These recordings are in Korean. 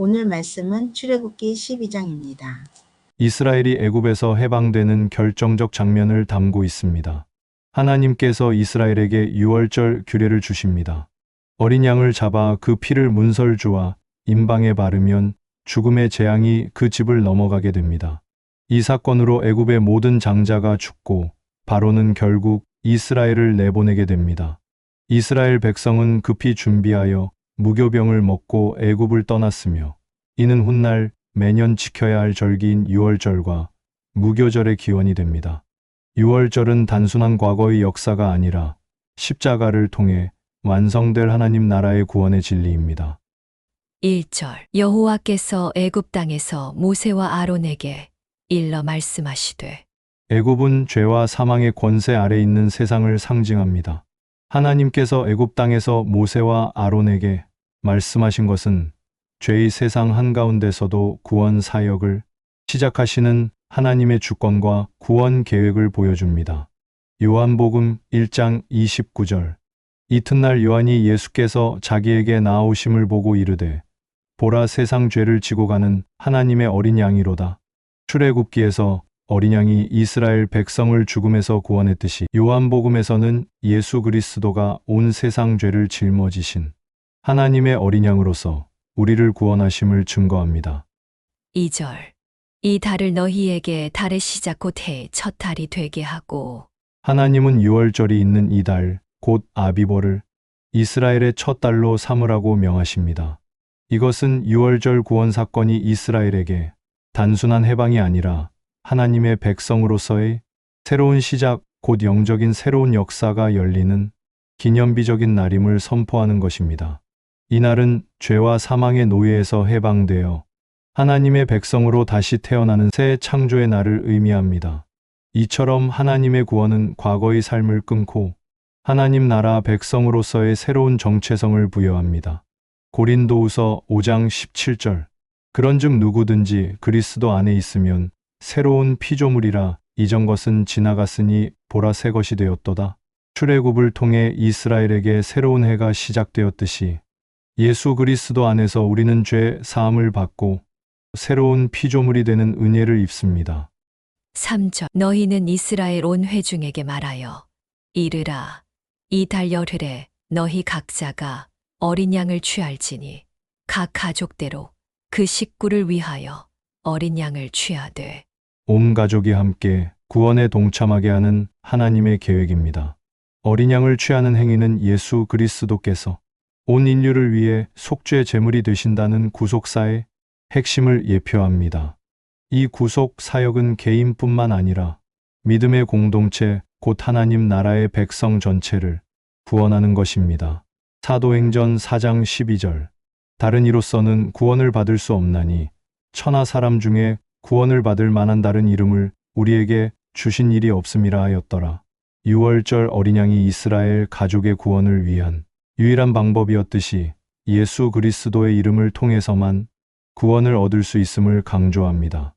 오늘 말씀은 출애굽기 12장입니다. 이스라엘이 애굽에서 해방되는 결정적 장면을 담고 있습니다. 하나님께서 이스라엘에게 유월절 규례를 주십니다. 어린 양을 잡아 그 피를 문설주와 임방에 바르면 죽음의 재앙이 그 집을 넘어가게 됩니다. 이 사건으로 애굽의 모든 장자가 죽고 바로는 결국 이스라엘을 내보내게 됩니다. 이스라엘 백성은 급히 준비하여 무교병을 먹고 애굽을 떠났으며 이는 훗날 매년 지켜야 할 절기인 유월절과 무교절의 기원이 됩니다. 유월절은 단순한 과거의 역사가 아니라 십자가를 통해 완성될 하나님 나라의 구원의 진리입니다. 1절 여호와께서 애굽 땅에서 모세와 아론에게 일러 말씀하시되 애굽은 죄와 사망의 권세 아래 있는 세상을 상징합니다. 하나님께서 애굽 땅에서 모세와 아론에게 말씀하신 것은 죄의 세상 한가운데서도 구원 사역을 시작하시는 하나님의 주권과 구원 계획을 보여줍니다. 요한복음 1장 29절 이튿날 요한이 예수께서 자기에게 나아오심을 보고 이르되 보라 세상 죄를 지고 가는 하나님의 어린 양이로다. 출애굽기에서 어린 양이 이스라엘 백성을 죽음에서 구원했듯이 요한복음에서는 예수 그리스도가 온 세상 죄를 짊어지신 하나님의 어린 양으로서 우리를 구원하심을 증거합니다. 2절 이 달을 너희에게 달의 시작 곧 해의 첫 달이 되게 하고 하나님은 유월절이 있는 이 달, 곧 아비보를 이스라엘의 첫 달로 삼으라고 명하십니다. 이것은 유월절 구원 사건이 이스라엘에게 단순한 해방이 아니라 하나님의 백성으로서의 새로운 시작, 곧 영적인 새로운 역사가 열리는 기념비적인 날임을 선포하는 것입니다. 이 날은 죄와 사망의 노예에서 해방되어 하나님의 백성으로 다시 태어나는 새 창조의 날을 의미합니다. 이처럼 하나님의 구원은 과거의 삶을 끊고 하나님 나라 백성으로서의 새로운 정체성을 부여합니다. 고린도후서 5장 17절 그런즉 누구든지 그리스도 안에 있으면 새로운 피조물이라 이전 것은 지나갔으니 보라 새 것이 되었도다. 출애굽을 통해 이스라엘에게 새로운 해가 시작되었듯이 예수 그리스도 안에서 우리는 죄 사함을 받고 새로운 피조물이 되는 은혜를 입습니다. 3절 너희는 이스라엘 온 회중에게 말하여 이르라 이 달 열흘에 너희 각자가 어린 양을 취할지니 각 가족대로 그 식구를 위하여 어린 양을 취하되 온 가족이 함께 구원에 동참하게 하는 하나님의 계획입니다. 어린 양을 취하는 행위는 예수 그리스도께서 온 인류를 위해 속죄 제물이 되신다는 구속사의 핵심을 예표합니다. 이 구속 사역은 개인뿐만 아니라 믿음의 공동체, 곧 하나님 나라의 백성 전체를 구원하는 것입니다. 사도행전 4장 12절 다른 이로서는 구원을 받을 수 없나니 천하 사람 중에 구원을 받을 만한 다른 이름을 우리에게 주신 일이 없음이라 하였더라. 유월절 어린 양이 이스라엘 가족의 구원을 위한 유일한 방법이었듯이 예수 그리스도의 이름을 통해서만 구원을 얻을 수 있음을 강조합니다.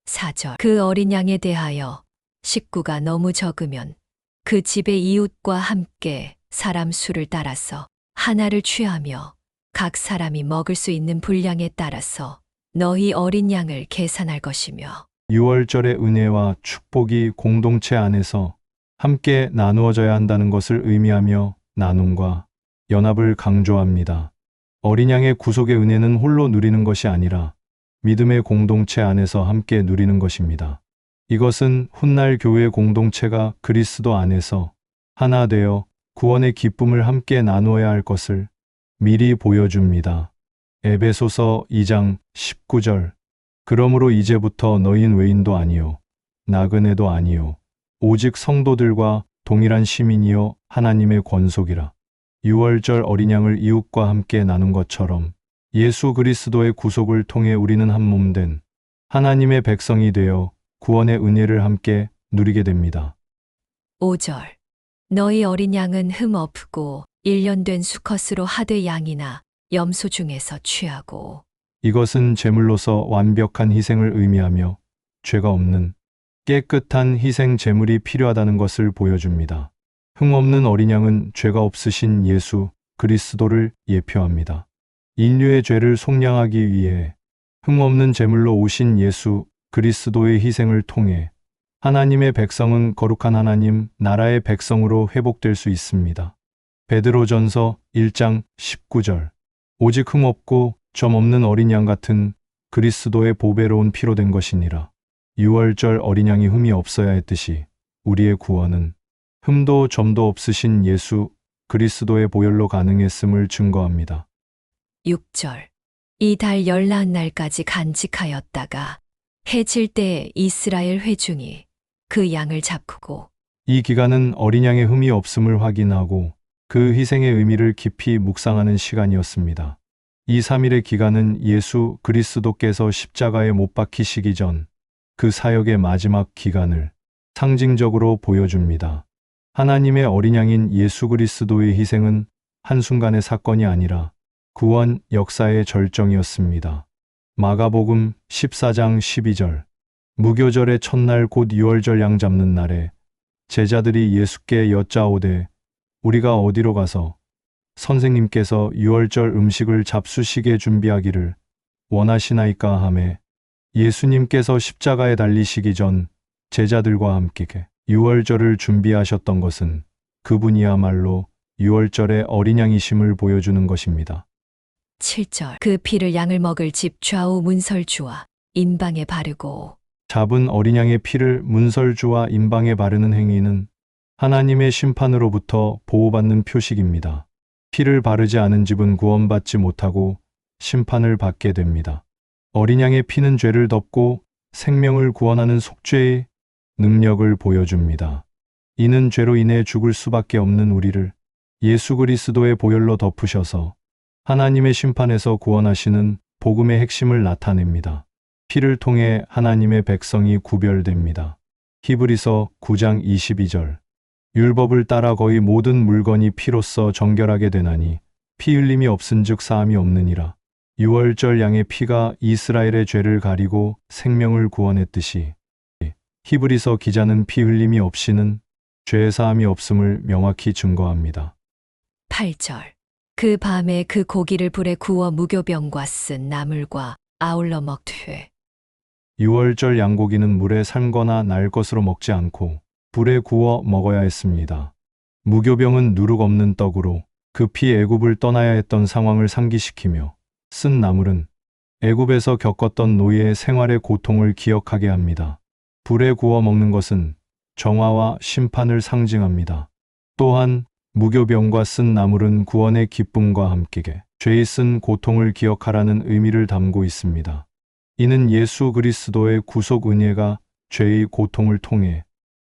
4절 그 어린 양에 대하여 식구가 너무 적으면 그 집의 이웃과 함께 사람 수를 따라서 하나를 취하며 각 사람이 먹을 수 있는 분량에 따라서 너희 어린 양을 계산할 것이며 유월절의 은혜와 축복이 공동체 안에서 함께 나누어져야 한다는 것을 의미하며 나눔과 연합을 강조합니다. 어린 양의 구속의 은혜는 홀로 누리는 것이 아니라 믿음의 공동체 안에서 함께 누리는 것입니다. 이것은 훗날 교회 공동체가 그리스도 안에서 하나 되어 구원의 기쁨을 함께 나누어야 할 것을 미리 보여줍니다. 에베소서 2장 19절 그러므로 이제부터 너희는 외인도 아니요 나그네도 아니요 오직 성도들과 동일한 시민이요 하나님의 권속이라. 유월절 어린 양을 이웃과 함께 나눈 것처럼 예수 그리스도의 구속을 통해 우리는 한 몸 된 하나님의 백성이 되어 구원의 은혜를 함께 누리게 됩니다. 5절 너희 어린 양은 흠 없고 1년 된 수컷으로 하되 양이나 염소 중에서 취하고 이것은 제물로서 완벽한 희생을 의미하며 죄가 없는 깨끗한 희생 제물이 필요하다는 것을 보여줍니다. 흠 없는 어린 양은 죄가 없으신 예수 그리스도를 예표합니다. 인류의 죄를 속량하기 위해 흠없는 제물로 오신 예수 그리스도의 희생을 통해 하나님의 백성은 거룩한 하나님 나라의 백성으로 회복될 수 있습니다. 베드로전서 1장 19절. 오직 흠없고 점 없는 어린 양 같은 그리스도의 보배로운 피로 된 것이니라. 유월절 어린 양이 흠이 없어야 했듯이 우리의 구원은 흠도 점도 없으신 예수 그리스도의 보혈로 가능했음을 증거합니다. 6절. 이 달 열나날까지 간직하였다가 해질 때 이스라엘 회중이 그 양을 잡고 이 기간은 어린 양의 흠이 없음을 확인하고 그 희생의 의미를 깊이 묵상하는 시간이었습니다. 이 3일의 기간은 예수 그리스도께서 십자가에 못 박히시기 전 그 사역의 마지막 기간을 상징적으로 보여줍니다. 하나님의 어린 양인 예수 그리스도의 희생은 한순간의 사건이 아니라 구원 역사의 절정이었습니다. 마가복음 14장 12절. 무교절의 첫날 곧 유월절 양 잡는 날에 제자들이 예수께 여짜오되 우리가 어디로 가서 선생님께서 유월절 음식을 잡수시게 준비하기를 원하시나이까 하매 예수님께서 십자가에 달리시기 전 제자들과 함께 유월절을 준비하셨던 것은 그분이야말로 유월절의 어린 양이심을 보여주는 것입니다. 7절. 그 피를 양을 먹을 집 좌우 문설주와 인방에 바르고 잡은 어린 양의 피를 문설주와 인방에 바르는 행위는 하나님의 심판으로부터 보호받는 표식입니다. 피를 바르지 않은 집은 구원받지 못하고 심판을 받게 됩니다. 어린 양의 피는 죄를 덮고 생명을 구원하는 속죄의 능력을 보여줍니다. 이는 죄로 인해 죽을 수밖에 없는 우리를 예수 그리스도의 보혈로 덮으셔서 하나님의 심판에서 구원하시는 복음의 핵심을 나타냅니다. 피를 통해 하나님의 백성이 구별됩니다. 히브리서 9장 22절. 율법을 따라 거의 모든 물건이 피로써 정결하게 되나니 피 흘림이 없은즉 사함이 없느니라. 유월절 양의 피가 이스라엘의 죄를 가리고 생명을 구원했듯이 히브리서 기자는 피 흘림이 없이는 죄 사함이 없음을 명확히 증거합니다. 8절. 그 밤에 그 고기를 불에 구워 무교병과 쓴 나물과 아울러 먹되 유월절 양고기는 물에 삶거나 날 것으로 먹지 않고 불에 구워 먹어야 했습니다. 무교병은 누룩 없는 떡으로 급히 애굽을 떠나야 했던 상황을 상기시키며 쓴 나물은 애굽에서 겪었던 노예의 생활의 고통을 기억하게 합니다. 불에 구워 먹는 것은 정화와 심판을 상징합니다. 또한 무교병과 쓴 나물은 구원의 기쁨과 함께 죄의 쓴 고통을 기억하라는 의미를 담고 있습니다. 이는 예수 그리스도의 구속 은혜가 죄의 고통을 통해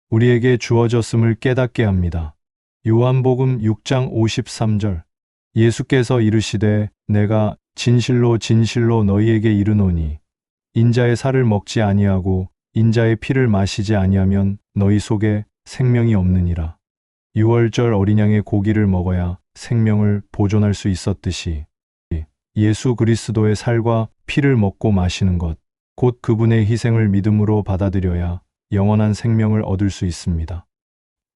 우리에게 주어졌음을 깨닫게 합니다. 요한복음 6장 53절. 예수께서 이르시되 내가 진실로 진실로 너희에게 이르노니 인자의 살을 먹지 아니하고 인자의 피를 마시지 아니하면 너희 속에 생명이 없느니라. 유월절 어린 양의 고기를 먹어야 생명을 보존할 수 있었듯이 예수 그리스도의 살과 피를 먹고 마시는 것, 곧 그분의 희생을 믿음으로 받아들여야 영원한 생명을 얻을 수 있습니다.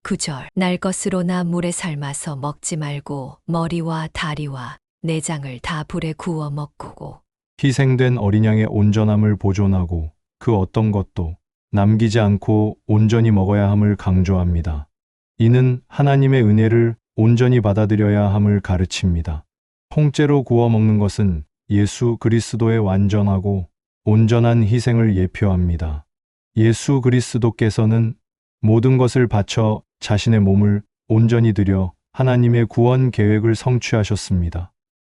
9절. 날 것으로나 물에 삶아서 먹지 말고 머리와 다리와 내장을 다 불에 구워 먹고 희생된 어린 양의 온전함을 보존하고 그 어떤 것도 남기지 않고 온전히 먹어야 함을 강조합니다. 이는 하나님의 은혜를 온전히 받아들여야 함을 가르칩니다. 통째로 구워 먹는 것은 예수 그리스도의 완전하고 온전한 희생을 예표합니다. 예수 그리스도께서는 모든 것을 바쳐 자신의 몸을 온전히 드려 하나님의 구원 계획을 성취하셨습니다.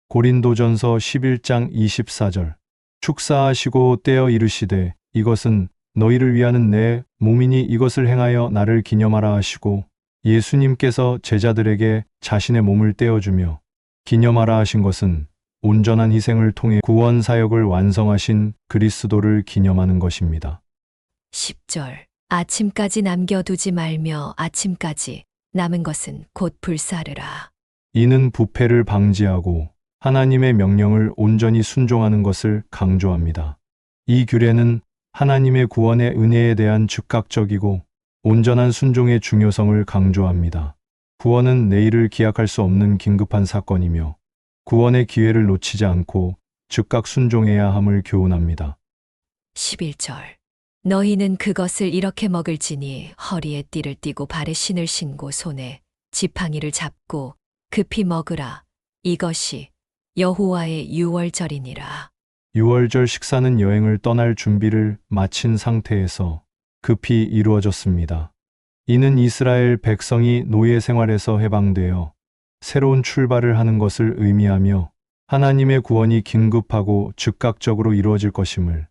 고린도전서 11장 24절. 축사하시고 떼어 이르시되 이것은 너희를 위하는 내 몸이니 이것을 행하여 나를 기념하라 하시고 예수님께서 제자들에게 자신의 몸을 떼어주며 기념하라 하신 것은 온전한 희생을 통해 구원 사역을 완성하신 그리스도를 기념하는 것입니다. 10절. 아침까지 남겨두지 말며 아침까지 남은 것은 곧 불사르라. 이는 부패를 방지하고 하나님의 명령을 온전히 순종하는 것을 강조합니다. 이 규례는 하나님의 구원의 은혜에 대한 즉각적이고 온전한 순종의 중요성을 강조합니다. 구원은 내일을 기약할 수 없는 긴급한 사건이며 구원의 기회를 놓치지 않고 즉각 순종해야 함을 교훈합니다. 11절. 너희는 그것을 이렇게 먹을지니 허리에 띠를 띠고 발에 신을 신고 손에 지팡이를 잡고 급히 먹으라. 이것이 여호와의 유월절이니라. 유월절 식사는 여행을 떠날 준비를 마친 상태에서 급히 이루어졌습니다. 이는 이스라엘 백성이 노예 생활에서 해방되어 새로운 출발을 하는 것을 의미하며 하나님의 구원이 긴급하고 즉각적으로 이루어질 것임을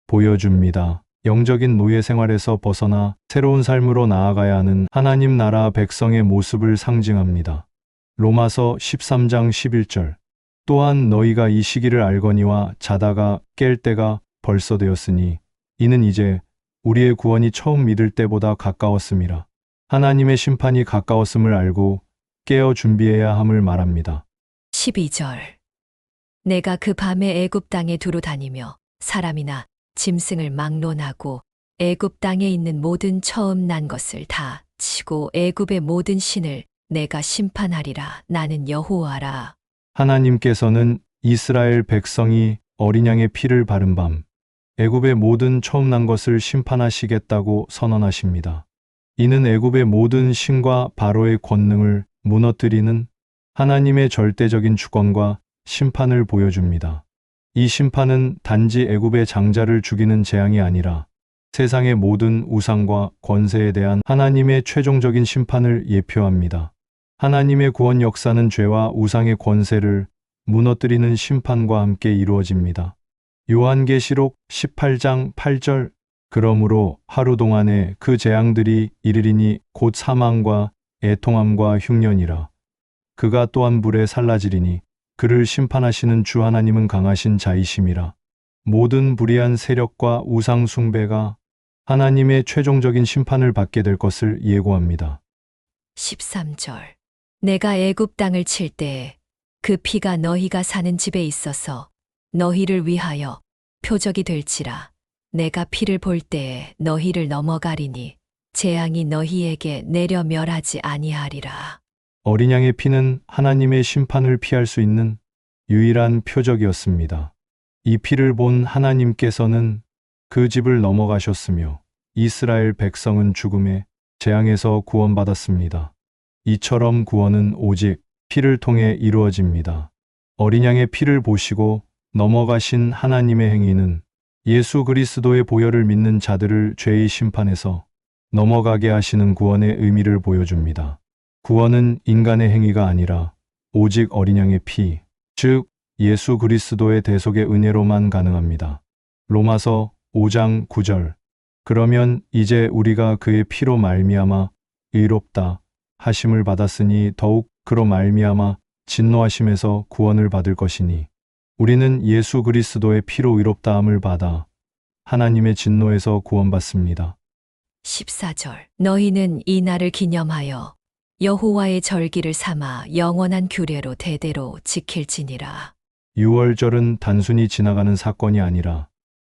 보여줍니다. 영적인 노예 생활에서 벗어나 새로운 삶으로 나아가야 하는 하나님 나라 백성의 모습을 상징합니다. 로마서 13장 11절. 또한 너희가 이 시기를 알거니와 자다가 깰 때가 벌써 되었으니 이는 이제 우리의 구원이 처음 믿을 때보다 가까웠음이라. 하나님의 심판이 가까웠음을 알고 깨어 준비해야 함을 말합니다. 12절. 내가 그 밤에 애굽 땅에 두루 다니며 사람이나 짐승을 막론하고 애굽 땅에 있는 모든 처음 난 것을 다 치고 애굽의 모든 신을 내가 심판하리라. 나는 여호와라. 하나님께서는 이스라엘 백성이 어린 양의 피를 바른 밤 애굽의 모든 처음 난 것을 심판하시겠다고 선언하십니다. 이는 애굽의 모든 신과 바로의 권능을 무너뜨리는 하나님의 절대적인 주권과 심판을 보여줍니다. 이 심판은 단지 애굽의 장자를 죽이는 재앙이 아니라 세상의 모든 우상과 권세에 대한 하나님의 최종적인 심판을 예표합니다. 하나님의 구원 역사는 죄와 우상의 권세를 무너뜨리는 심판과 함께 이루어집니다. 요한계시록 18장 8절. 그러므로 하루 동안에 그 재앙들이 이르리니 곧 사망과 애통함과 흉년이라. 그가 또한 불에 살라지리니 그를 심판하시는 주 하나님은 강하신 자이심이라. 모든 불의한 세력과 우상 숭배가 하나님의 최종적인 심판을 받게 될 것을 예고합니다. 13절. 내가 애굽 땅을 칠 때에 그 피가 너희가 사는 집에 있어서 너희를 위하여 표적이 될지라. 내가 피를 볼 때에 너희를 넘어가리니 재앙이 너희에게 내려 멸하지 아니하리라. 어린 양의 피는 하나님의 심판을 피할 수 있는 유일한 표적이었습니다. 이 피를 본 하나님께서는 그 집을 넘어가셨으며 이스라엘 백성은 죽음의 재앙에서 구원받았습니다. 이처럼 구원은 오직 피를 통해 이루어집니다. 어린 양의 피를 보시고 넘어가신 하나님의 행위는 예수 그리스도의 보혈을 믿는 자들을 죄의 심판에서 넘어가게 하시는 구원의 의미를 보여줍니다. 구원은 인간의 행위가 아니라 오직 어린 양의 피, 즉 예수 그리스도의 대속의 은혜로만 가능합니다. 로마서 5장 9절. 그러면 이제 우리가 그의 피로 말미암아 의롭다 하심을 받았으니 더욱 그로 말미암아 진노하심에서 구원을 받을 것이니 우리는 예수 그리스도의 피로 의롭다함을 받아 하나님의 진노에서 구원받습니다. 14절. 너희는 이 날을 기념하여 여호와의 절기를 삼아 영원한 규례로 대대로 지킬지니라. 유월절은 단순히 지나가는 사건이 아니라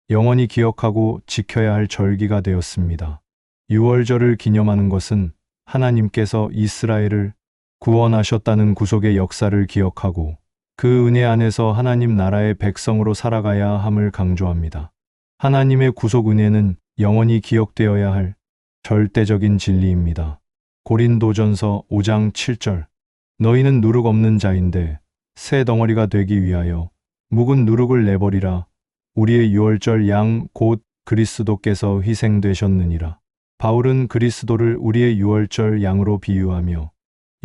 영원히 기억하고 지켜야 할 절기가 되었습니다. 유월절을 기념하는 것은 하나님께서 이스라엘을 구원하셨다는 구속의 역사를 기억하고 그 은혜 안에서 하나님 나라의 백성으로 살아가야 함을 강조합니다. 하나님의 구속 은혜는 영원히 기억되어야 할 절대적인 진리입니다. 고린도전서 5장 7절. 너희는 누룩 없는 자인데 새 덩어리가 되기 위하여 묵은 누룩을 내버리라. 우리의 유월절 양 곧 그리스도께서 희생되셨느니라. 바울은 그리스도를 우리의 유월절 양으로 비유하며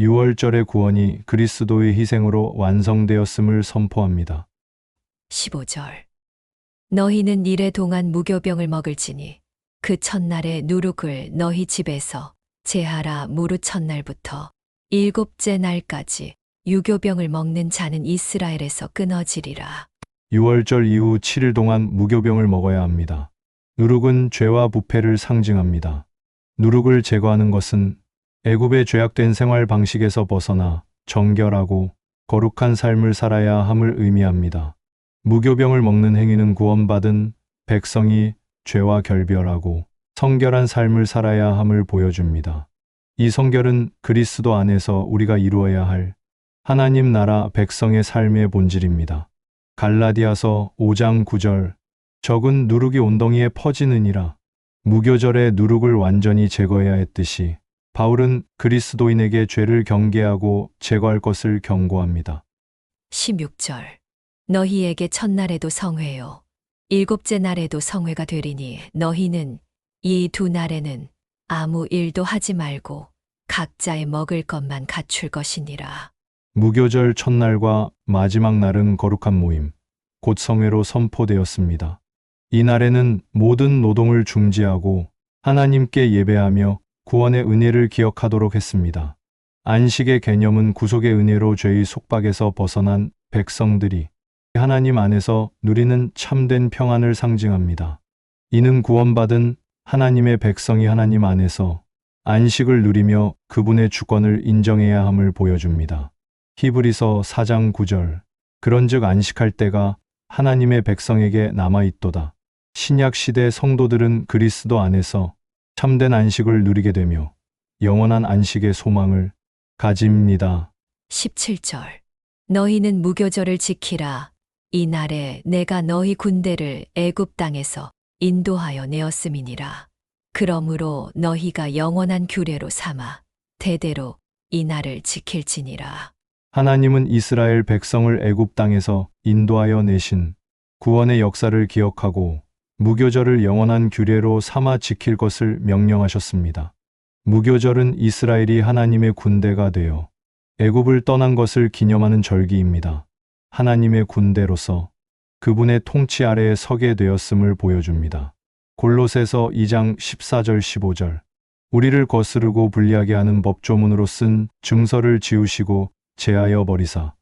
유월절의 구원이 그리스도의 희생으로 완성되었음을 선포합니다. 15절. 너희는 이래 동안 무교병을 먹을지니 그 첫날에 누룩을 너희 집에서 제하라. 무릇 첫날부터 일곱째 날까지 유교병을 먹는 자는 이스라엘에서 끊어지리라. 유월절 이후 7일 동안 무교병을 먹어야 합니다. 누룩은 죄와 부패를 상징합니다. 누룩을 제거하는 것은 애굽의 죄악된 생활 방식에서 벗어나 정결하고 거룩한 삶을 살아야 함을 의미합니다. 무교병을 먹는 행위는 구원받은 백성이 죄와 결별하고 성결한 삶을 살아야 함을 보여줍니다. 이 성결은 그리스도 안에서 우리가 이루어야 할 하나님 나라 백성의 삶의 본질입니다. 갈라디아서 5장 9절 적은 누룩이 온덩이에 퍼지느니라. 무교절의 누룩을 완전히 제거해야 했듯이 바울은 그리스도인에게 죄를 경계하고 제거할 것을 경고합니다. 16절 너희에게 첫날에도 성회요 일곱째 날에도 성회가 되리니 너희는 이 두 날에는 아무 일도 하지 말고 각자의 먹을 것만 갖출 것이니라. 무교절 첫날과 마지막 날은 거룩한 모임, 곧 성회로 선포되었습니다. 이 날에는 모든 노동을 중지하고 하나님께 예배하며 구원의 은혜를 기억하도록 했습니다. 안식의 개념은 구속의 은혜로 죄의 속박에서 벗어난 백성들이 하나님 안에서 누리는 참된 평안을 상징합니다. 이는 구원받은 하나님의 백성이 하나님 안에서 안식을 누리며 그분의 주권을 인정해야 함을 보여줍니다. 히브리서 4장 9절 그런즉 안식할 때가 하나님의 백성에게 남아있도다. 신약 시대 성도들은 그리스도 안에서 참된 안식을 누리게 되며 영원한 안식의 소망을 가집니다. 17절 너희는 무교절을 지키라. 이 날에 내가 너희 군대를 애굽 땅에서 인도하여 내었음이니라. 그러므로 너희가 영원한 규례로 삼아 대대로 이 날을 지킬지니라. 하나님은 이스라엘 백성을 애굽 땅에서 인도하여 내신 구원의 역사를 기억하고 무교절을 영원한 규례로 삼아 지킬 것을 명령하셨습니다. 무교절은 이스라엘이 하나님의 군대가 되어 애굽을 떠난 것을 기념하는 절기입니다. 하나님의 군대로서 그분의 통치 아래에 서게 되었음을 보여줍니다. 골로새서 2장 14절 15절 우리를 거스르고 불리하게 하는 법조문으로 쓴 증서를 지우시고 제하여 버리사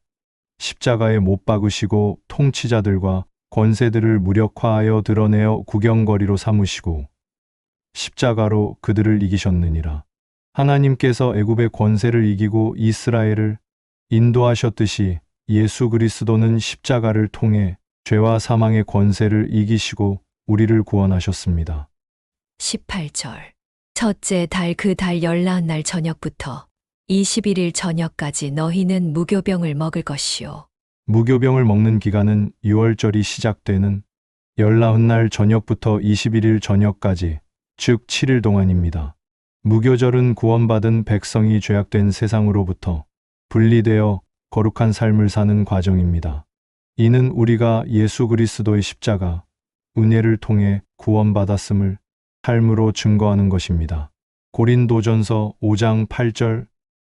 십자가에 못 박으시고 통치자들과 권세들을 무력화하여 드러내어 구경거리로 삼으시고 십자가로 그들을 이기셨느니라. 하나님께서 애굽의 권세를 이기고 이스라엘을 인도하셨듯이 예수 그리스도는 십자가를 통해 죄와 사망의 권세를 이기시고 우리를 구원하셨습니다. 18절 첫째 달 그 달 열나은 날 저녁부터 21일 저녁까지 너희는 무교병을 먹을 것이요. 무교병을 먹는 기간은 6월절이 시작되는 열나은 날 저녁부터 21일 저녁까지, 즉 7일 동안입니다. 무교절은 구원받은 백성이 죄악된 세상으로부터 분리되어 거룩한 삶을 사는 과정입니다. 이는 우리가 예수 그리스도의 십자가, 은혜를 통해 구원받았음을 삶으로 증거하는 것입니다. 고린도전서 5장 8절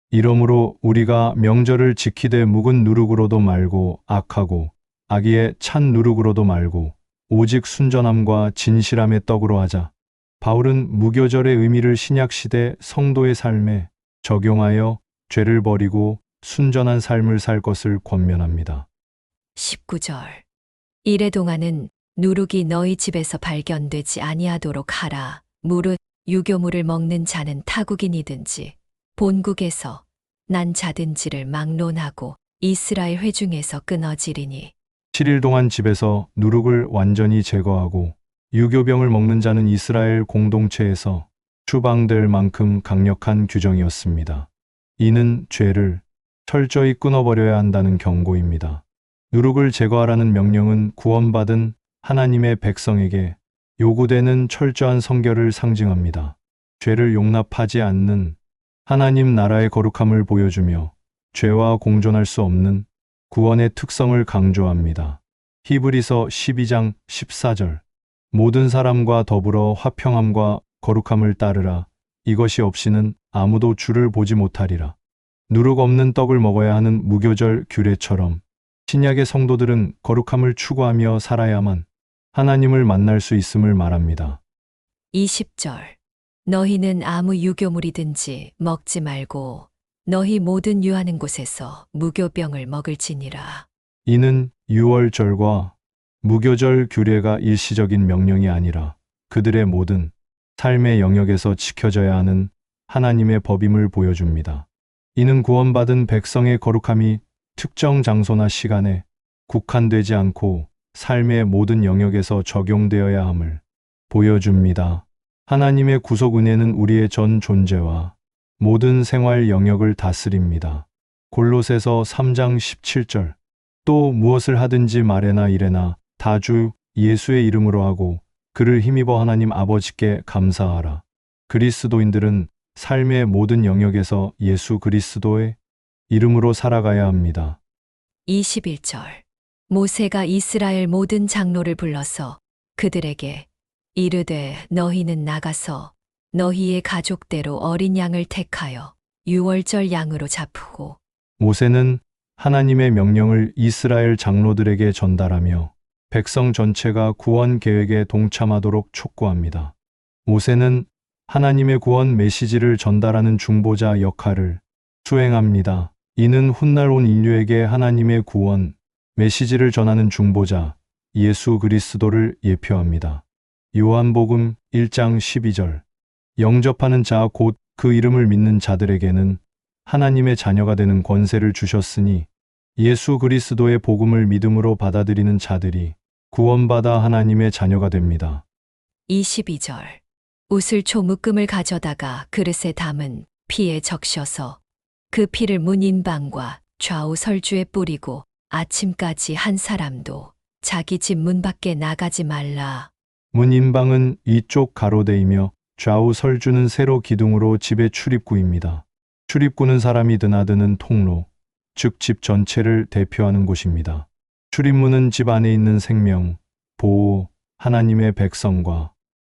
이러므로 우리가 명절을 지키되 묵은 누룩으로도 말고 악하고 악의에 찬 누룩으로도 말고 오직 순전함과 진실함의 떡으로 하자. 바울은 무교절의 의미를 신약시대 성도의 삶에 적용하여 죄를 버리고 순전한 삶을 살 것을 권면합니다. 19절 이래 동안은 누룩이 너희 집에서 발견되지 아니하도록 하라. 무릇 유교물을 먹는 자는 타국인이든지 본국에서 난 자든지를 막론하고 이스라엘 회중에서 끊어지리니 7일 동안 집에서 누룩을 완전히 제거하고 유교병을 먹는 자는 이스라엘 공동체에서 추방될 만큼 강력한 규정이었습니다. 이는 죄를 철저히 끊어버려야 한다는 경고입니다. 누룩을 제거하라는 명령은 구원받은 하나님의 백성에게 요구되는 철저한 성결을 상징합니다. 죄를 용납하지 않는 하나님 나라의 거룩함을 보여주며 죄와 공존할 수 없는 구원의 특성을 강조합니다. 히브리서 12장 14절 모든 사람과 더불어 화평함과 거룩함을 따르라. 이것이 없이는 아무도 주를 보지 못하리라. 누룩 없는 떡을 먹어야 하는 무교절 규례처럼 신약의 성도들은 거룩함을 추구하며 살아야만 하나님을 만날 수 있음을 말합니다. 20절 너희는 아무 유교물이든지 먹지 말고 너희 모든 유하는 곳에서 무교병을 먹을지니라. 이는 유월절과 무교절 규례가 일시적인 명령이 아니라 그들의 모든 삶의 영역에서 지켜져야 하는 하나님의 법임을 보여줍니다. 이는 구원받은 백성의 거룩함이 특정 장소나 시간에 국한되지 않고 삶의 모든 영역에서 적용되어야 함을 보여줍니다. 하나님의 구속 은혜는 우리의 전 존재와 모든 생활 영역을 다스립니다. 골로새서 3장 17절. 또 무엇을 하든지 말에나 이래나 다 주 예수의 이름으로 하고 그를 힘입어 하나님 아버지께 감사하라. 그리스도인들은 삶의 모든 영역에서 예수 그리스도의 이름으로 살아가야 합니다. 21절. 모세가 이스라엘 모든 장로를 불러서 그들에게 이르되 너희는 나가서 너희의 가족대로 어린 양을 택하여 유월절 양으로 잡고. 모세는 하나님의 명령을 이스라엘 장로들에게 전달하며 백성 전체가 구원 계획에 동참하도록 촉구합니다. 모세는 하나님의 구원 메시지를 전달하는 중보자 역할을 수행합니다. 이는 훗날 온 인류에게 하나님의 구원 메시지를 전하는 중보자 예수 그리스도를 예표합니다. 요한복음 1장 12절. 영접하는 자 곧 그 이름을 믿는 자들에게는 하나님의 자녀가 되는 권세를 주셨으니 예수 그리스도의 복음을 믿음으로 받아들이는 자들이 구원받아 하나님의 자녀가 됩니다. 22절. 우슬초 묶음을 가져다가 그릇에 담은 피에 적셔서 그 피를 문 인방과 좌우 설주에 뿌리고 아침까지 한 사람도 자기 집 문 밖에 나가지 말라. 문 인방은 위쪽 가로대이며 좌우 설주는 세로 기둥으로 집의 출입구입니다. 출입구는 사람이 드나드는 통로, 즉 집 전체를 대표하는 곳입니다. 출입문은 집 안에 있는 생명, 보호, 하나님의 백성과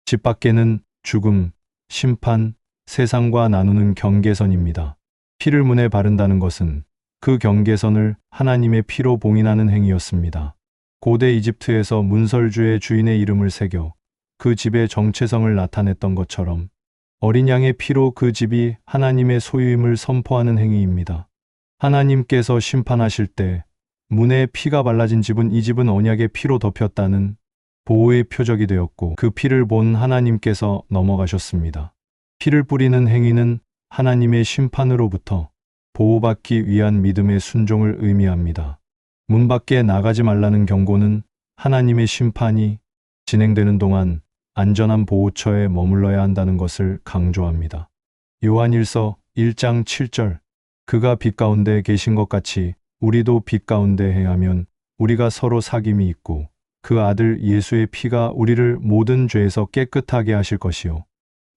집 밖에는 죽음, 심판, 세상과 나누는 경계선입니다. 피를 문에 바른다는 것은 그 경계선을 하나님의 피로 봉인하는 행위였습니다. 고대 이집트에서 문설주의 주인의 이름을 새겨 그 집의 정체성을 나타냈던 것처럼 어린 양의 피로 그 집이 하나님의 소유임을 선포하는 행위입니다. 하나님께서 심판하실 때 문에 피가 발라진 집은 이 집은 언약의 피로 덮였다는 보호의 표적이 되었고 그 피를 본 하나님께서 넘어가셨습니다. 피를 뿌리는 행위는 하나님의 심판으로부터 보호받기 위한 믿음의 순종을 의미합니다. 문 밖에 나가지 말라는 경고는 하나님의 심판이 진행되는 동안 안전한 보호처에 머물러야 한다는 것을 강조합니다. 요한일서 1장 7절. 그가 빛 가운데 계신 것 같이 우리도 빛 가운데 행하면 우리가 서로 사귐이 있고 그 아들 예수의 피가 우리를 모든 죄에서 깨끗하게 하실 것이요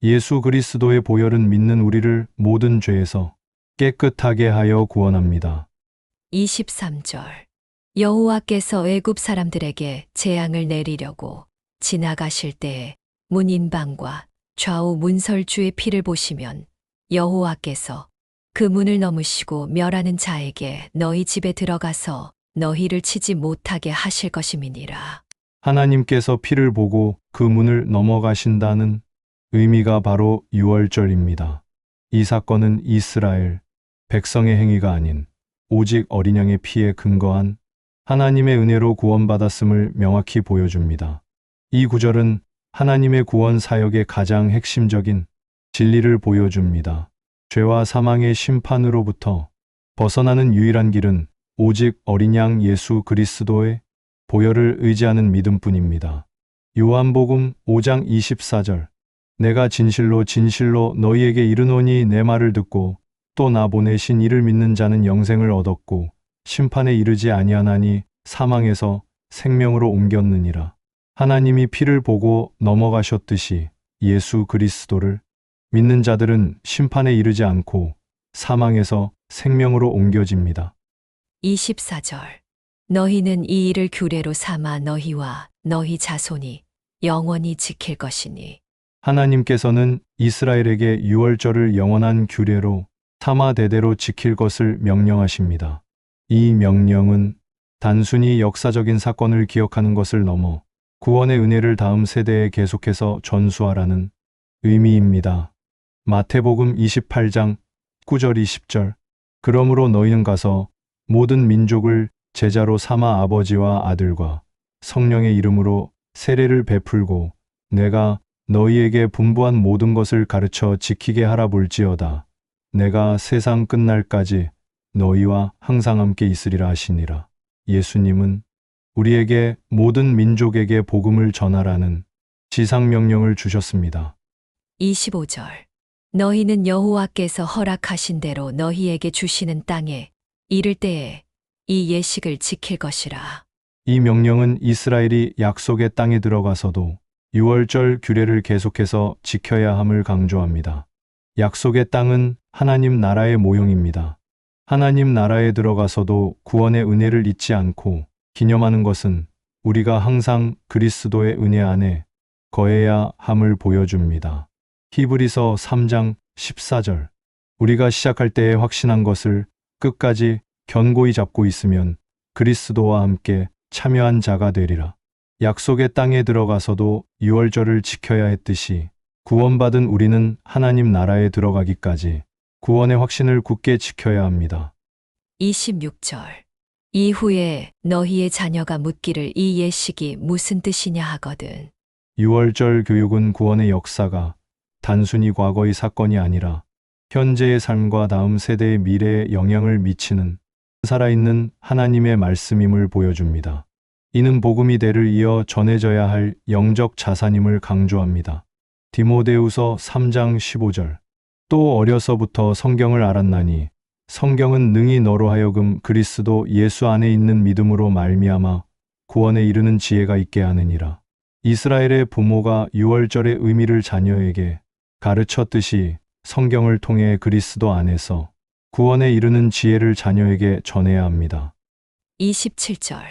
예수 그리스도의 보혈은 믿는 우리를 모든 죄에서 깨끗하게 하여 구원합니다. 23절. 여호와께서 애굽 사람들에게 재앙을 내리려고 지나가실 때에 문 인방과 좌우 문설주의 피를 보시면 여호와께서 그 문을 넘으시고 멸하는 자에게 너희 집에 들어가서 너희를 치지 못하게 하실 것임이니라. 하나님께서 피를 보고 그 문을 넘어가신다는 의미가 바로 유월절입니다. 이 사건은 이스라엘 백성의 행위가 아닌 오직 어린 양의 피에 근거한 하나님의 은혜로 구원받았음을 명확히 보여줍니다. 이 구절은 하나님의 구원 사역의 가장 핵심적인 진리를 보여줍니다. 죄와 사망의 심판으로부터 벗어나는 유일한 길은 오직 어린 양 예수 그리스도의 보혈을 의지하는 믿음뿐입니다. 요한복음 5장 24절. 내가 진실로 진실로 너희에게 이르노니 내 말을 듣고 또 나 보내신 이를 믿는 자는 영생을 얻었고 심판에 이르지 아니하나니 사망에서 생명으로 옮겼느니라. 하나님이 피를 보고 넘어가셨듯이 예수 그리스도를 믿는 자들은 심판에 이르지 않고 사망에서 생명으로 옮겨집니다. 24절. 너희는 이 일을 규례로 삼아 너희와 너희 자손이 영원히 지킬 것이니. 하나님께서는 이스라엘에게 유월절을 영원한 규례로 삼아 대대로 지킬 것을 명령하십니다. 이 명령은 단순히 역사적인 사건을 기억하는 것을 넘어 구원의 은혜를 다음 세대에 계속해서 전수하라는 의미입니다. 마태복음 28장 9절 20절. 그러므로 너희는 가서 모든 민족을 제자로 삼아 아버지와 아들과 성령의 이름으로 세례를 베풀고 내가 너희에게 분부한 모든 것을 가르쳐 지키게 하라 볼지어다. 내가 세상 끝날까지 너희와 항상 함께 있으리라 하시니라. 예수님은 우리에게 모든 민족에게 복음을 전하라는 지상명령을 주셨습니다. 25절. 너희는 여호와께서 허락하신 대로 너희에게 주시는 땅에 이를 때에 이 예식을 지킬 것이라. 이 명령은 이스라엘이 약속의 땅에 들어가서도 유월절 규례를 계속해서 지켜야 함을 강조합니다. 약속의 땅은 하나님 나라의 모형입니다. 하나님 나라에 들어가서도 구원의 은혜를 잊지 않고 기념하는 것은 우리가 항상 그리스도의 은혜 안에 거해야 함을 보여줍니다. 히브리서 3장 14절. 우리가 시작할 때에 확신한 것을 끝까지 견고히 잡고 있으면 그리스도와 함께 참여한 자가 되리라. 약속의 땅에 들어가서도 유월절을 지켜야 했듯이 구원받은 우리는 하나님 나라에 들어가기까지 구원의 확신을 굳게 지켜야 합니다. 26절. 이후에 너희의 자녀가 묻기를 이 예식이 무슨 뜻이냐 하거든. 유월절 교육은 구원의 역사가 단순히 과거의 사건이 아니라 현재의 삶과 다음 세대의 미래에 영향을 미치는 살아있는 하나님의 말씀임을 보여줍니다. 이는 복음이 대를 이어 전해져야 할 영적 자산임을 강조합니다. 디모데후서 3장 15절. 또 어려서부터 성경을 알았나니 성경은 능히 너로 하여금 그리스도 예수 안에 있는 믿음으로 말미암아 구원에 이르는 지혜가 있게 하느니라. 이스라엘의 부모가 유월절의 의미를 자녀에게 가르쳤듯이 성경을 통해 그리스도 안에서 구원에 이르는 지혜를 자녀에게 전해야 합니다. 27절.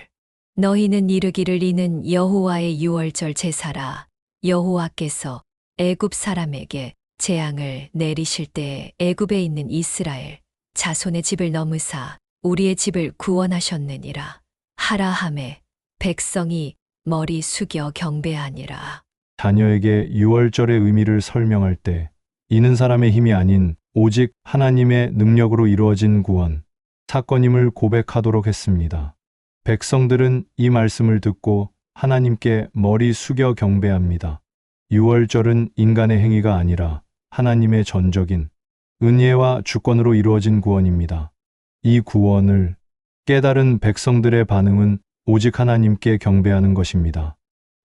너희는 이르기를 이는 여호와의 유월절 제사라. 여호와께서 애굽 사람에게 재앙을 내리실 때에 애굽에 있는 이스라엘 자손의 집을 넘으사 우리의 집을 구원하셨느니라. 하라 하매 백성이 머리 숙여 경배하니라. 자녀에게 유월절의 의미를 설명할 때 이는 사람의 힘이 아닌 오직 하나님의 능력으로 이루어진 구원, 사건임을 고백하도록 했습니다. 백성들은 이 말씀을 듣고 하나님께 머리 숙여 경배합니다. 유월절은 인간의 행위가 아니라 하나님의 전적인 은혜와 주권으로 이루어진 구원입니다. 이 구원을 깨달은 백성들의 반응은 오직 하나님께 경배하는 것입니다.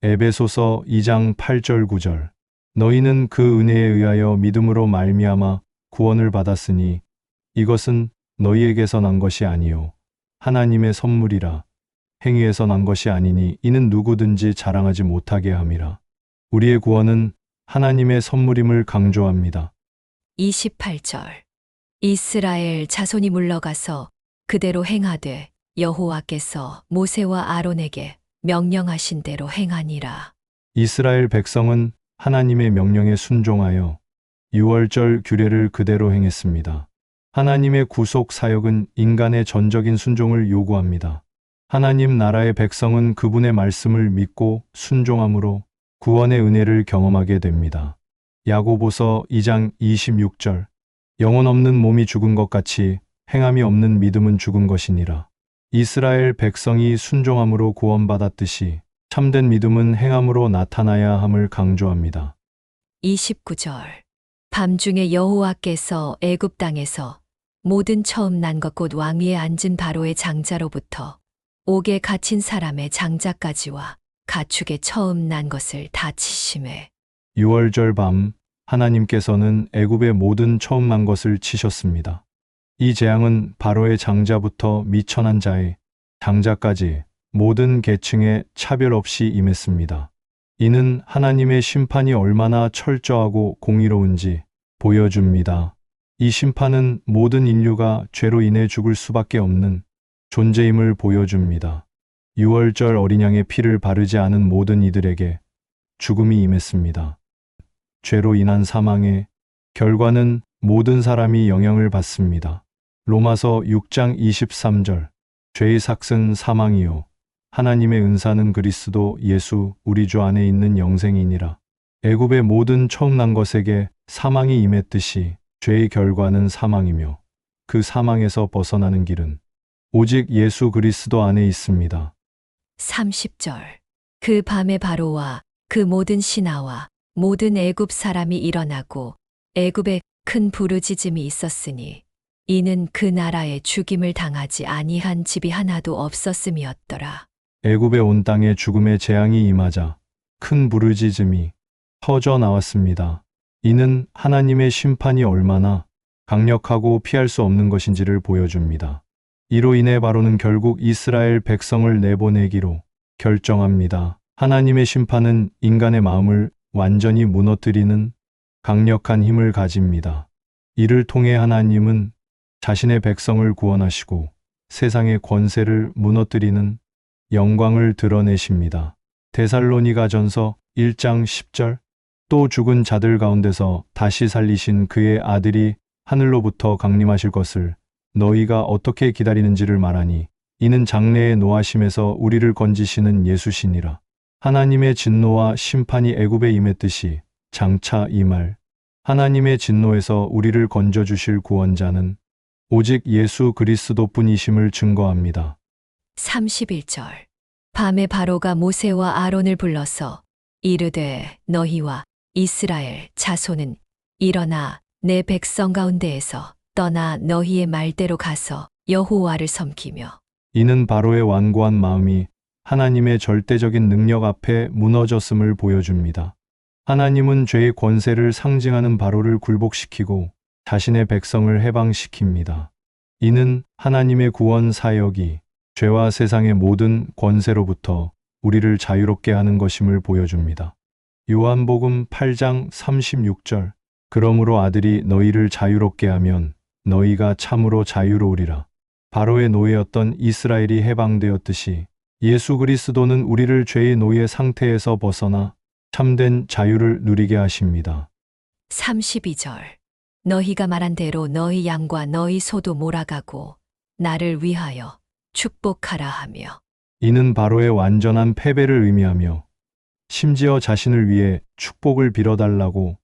에베소서 2장 8절 9절. 너희는 그 은혜에 의하여 믿음으로 말미암아 구원을 받았으니 이것은 너희에게서 난 것이 아니요 하나님의 선물이라. 행위에서 난 것이 아니니 이는 누구든지 자랑하지 못하게 함이라. 우리의 구원은 하나님의 선물임을 강조합니다. 28절. 이스라엘 자손이 물러가서 그대로 행하되 여호와께서 모세와 아론에게 명령하신 대로 행하니라. 이스라엘 백성은 하나님의 명령에 순종하여 유월절 규례를 그대로 행했습니다. 하나님의 구속 사역은 인간의 전적인 순종을 요구합니다. 하나님 나라의 백성은 그분의 말씀을 믿고 순종함으로 구원의 은혜를 경험하게 됩니다. 야고보서 2장 26절. 영혼 없는 몸이 죽은 것 같이 행함이 없는 믿음은 죽은 것이니라. 이스라엘 백성이 순종함으로 구원받았듯이 참된 믿음은 행함으로 나타나야 함을 강조합니다. 29절. 밤중에 여호와께서 애굽 땅에서 모든 처음 난 것 곧 왕 위에 앉은 바로의 장자로부터 옥에 갇힌 사람의 장자까지와 가축의 처음 난 것을 다 치심해. 유월절 밤 하나님께서는 애굽의 모든 처음 난 것을 치셨습니다. 이 재앙은 바로의 장자부터 미천한 자의 장자까지 모든 계층에 차별 없이 임했습니다. 이는 하나님의 심판이 얼마나 철저하고 공의로운지 보여줍니다. 이 심판은 모든 인류가 죄로 인해 죽을 수밖에 없는 존재임을 보여줍니다. 유월절 어린 양의 피를 바르지 않은 모든 이들에게 죽음이 임했습니다. 죄로 인한 사망의 결과는 모든 사람이 영향을 받습니다. 로마서 6장 23절. 죄의 삭은 사망이요 하나님의 은사는 그리스도 예수 우리 주 안에 있는 영생이니라. 애굽의 모든 처음 난 것에게 사망이 임했듯이 죄의 결과는 사망이며 그 사망에서 벗어나는 길은 오직 예수 그리스도 안에 있습니다. 30절. 그 밤에 바로와 그 모든 신하와 모든 애굽 사람이 일어나고 애굽에 큰 부르짖음이 있었으니 이는 그 나라에 죽임을 당하지 아니한 집이 하나도 없었음이었더라. 애굽의 온 땅에 죽음의 재앙이 임하자 큰 부르짖음이 터져 나왔습니다. 이는 하나님의 심판이 얼마나 강력하고 피할 수 없는 것인지를 보여줍니다. 이로 인해 바로는 결국 이스라엘 백성을 내보내기로 결정합니다. 하나님의 심판은 인간의 마음을 완전히 무너뜨리는 강력한 힘을 가집니다. 이를 통해 하나님은 자신의 백성을 구원하시고 세상의 권세를 무너뜨리는 영광을 드러내십니다. 데살로니가전서 1장 10절. 또 죽은 자들 가운데서 다시 살리신 그의 아들이 하늘로부터 강림하실 것을 너희가 어떻게 기다리는지를 말하니 이는 장래의 노하심에서 우리를 건지시는 예수시니라. 하나님의 진노와 심판이 애굽에 임했듯이 장차 이 말 하나님의 진노에서 우리를 건져주실 구원자는 오직 예수 그리스도뿐이심을 증거합니다. 31절. 밤에 바로가 모세와 아론을 불러서 이르되 너희와 이스라엘 자손은 일어나 내 백성 가운데에서 떠나 너희의 말대로 가서 여호와를 섬기며. 이는 바로의 완고한 마음이 하나님의 절대적인 능력 앞에 무너졌음을 보여줍니다. 하나님은 죄의 권세를 상징하는 바로를 굴복시키고 자신의 백성을 해방시킵니다. 이는 하나님의 구원 사역이 죄와 세상의 모든 권세로부터 우리를 자유롭게 하는 것임을 보여줍니다. 요한복음 8장 36절. 그러므로 아들이 너희를 자유롭게 하면 너희가 참으로 자유로우리라. 바로의 노예였던 이스라엘이 해방되었듯이 예수 그리스도는 우리를 죄의 노예 상태에서 벗어나 참된 자유를 누리게 하십니다. 32절. 너희가 말한 대로 너희 양과 너희 소도 몰아가고 나를 위하여 축복하라 하며. 이는 바로의 완전한 패배를 의미하며 심지어 자신을 위해 축복을 빌어달라고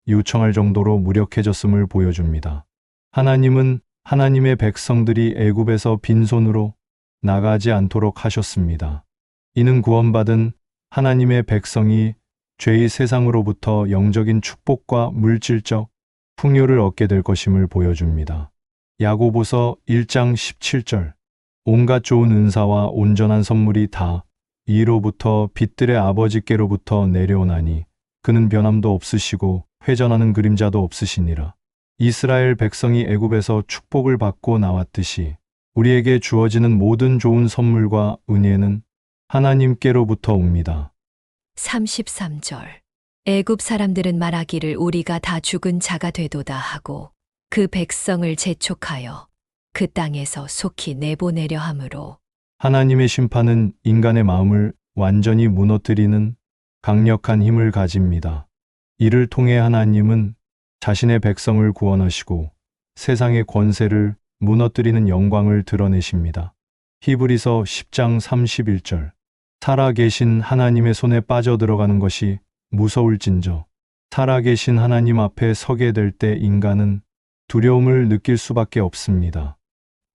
요청할 정도로 무력해졌음을 보여줍니다. 하나님은 하나님의 백성들이 애굽에서 빈손으로 나가지 않도록 하셨습니다. 이는 구원받은 하나님의 백성이 죄의 세상으로부터 영적인 축복과 물질적 풍요를 얻게 될 것임을 보여줍니다. 야고보서 1장 17절. 온갖 좋은 은사와 온전한 선물이 다 위로부터 빛들의 아버지께로부터 내려오나니 그는 변함도 없으시고 회전하는 그림자도 없으시니라. 이스라엘 백성이 애굽에서 축복을 받고 나왔듯이 우리에게 주어지는 모든 좋은 선물과 은혜는 하나님께로부터 옵니다. 33절. 애굽 사람들은 말하기를 우리가 다 죽은 자가 되도다 하고 그 백성을 재촉하여 그 땅에서 속히 내보내려 함으로. 하나님의 심판은 인간의 마음을 완전히 무너뜨리는 강력한 힘을 가집니다. 이를 통해 하나님은 자신의 백성을 구원하시고 세상의 권세를 무너뜨리는 영광을 드러내십니다. 히브리서 10장 31절. 살아계신 하나님의 손에 빠져들어가는 것이 무서울진저 살아계신 하나님 앞에 서게 될 때 인간은 두려움을 느낄 수밖에 없습니다.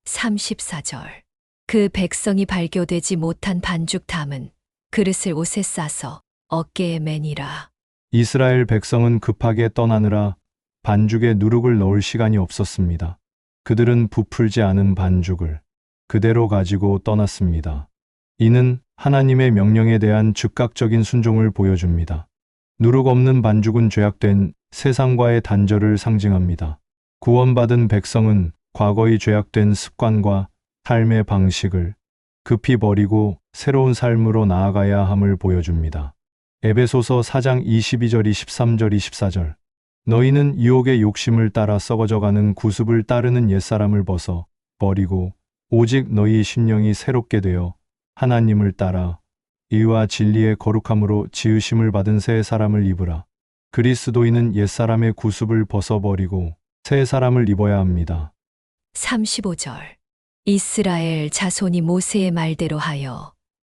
34절. 그 백성이 발교되지 못한 반죽 담은 그릇을 옷에 싸서 어깨에 매니라. 이스라엘 백성은 급하게 떠나느라 반죽에 누룩을 넣을 시간이 없었습니다. 그들은 부풀지 않은 반죽을 그대로 가지고 떠났습니다. 이는 하나님의 명령에 대한 즉각적인 순종을 보여줍니다. 누룩 없는 반죽은 죄악된 세상과의 단절을 상징합니다. 구원받은 백성은 과거의 죄악된 습관과 삶의 방식을 급히 버리고 새로운 삶으로 나아가야 함을 보여줍니다. 에베소서 4장 22절 23절 24절. 너희는 유혹의 욕심을 따라 썩어져가는 구습을 따르는 옛사람을 벗어 버리고 오직 너희 심령이 새롭게 되어 하나님을 따라 의와 진리의 거룩함으로 지으심을 받은 새 사람을 입으라. 그리스도인은 옛사람의 구습을 벗어버리고 새 사람을 입어야 합니다. 35절. 이스라엘 자손이 모세의 말대로 하여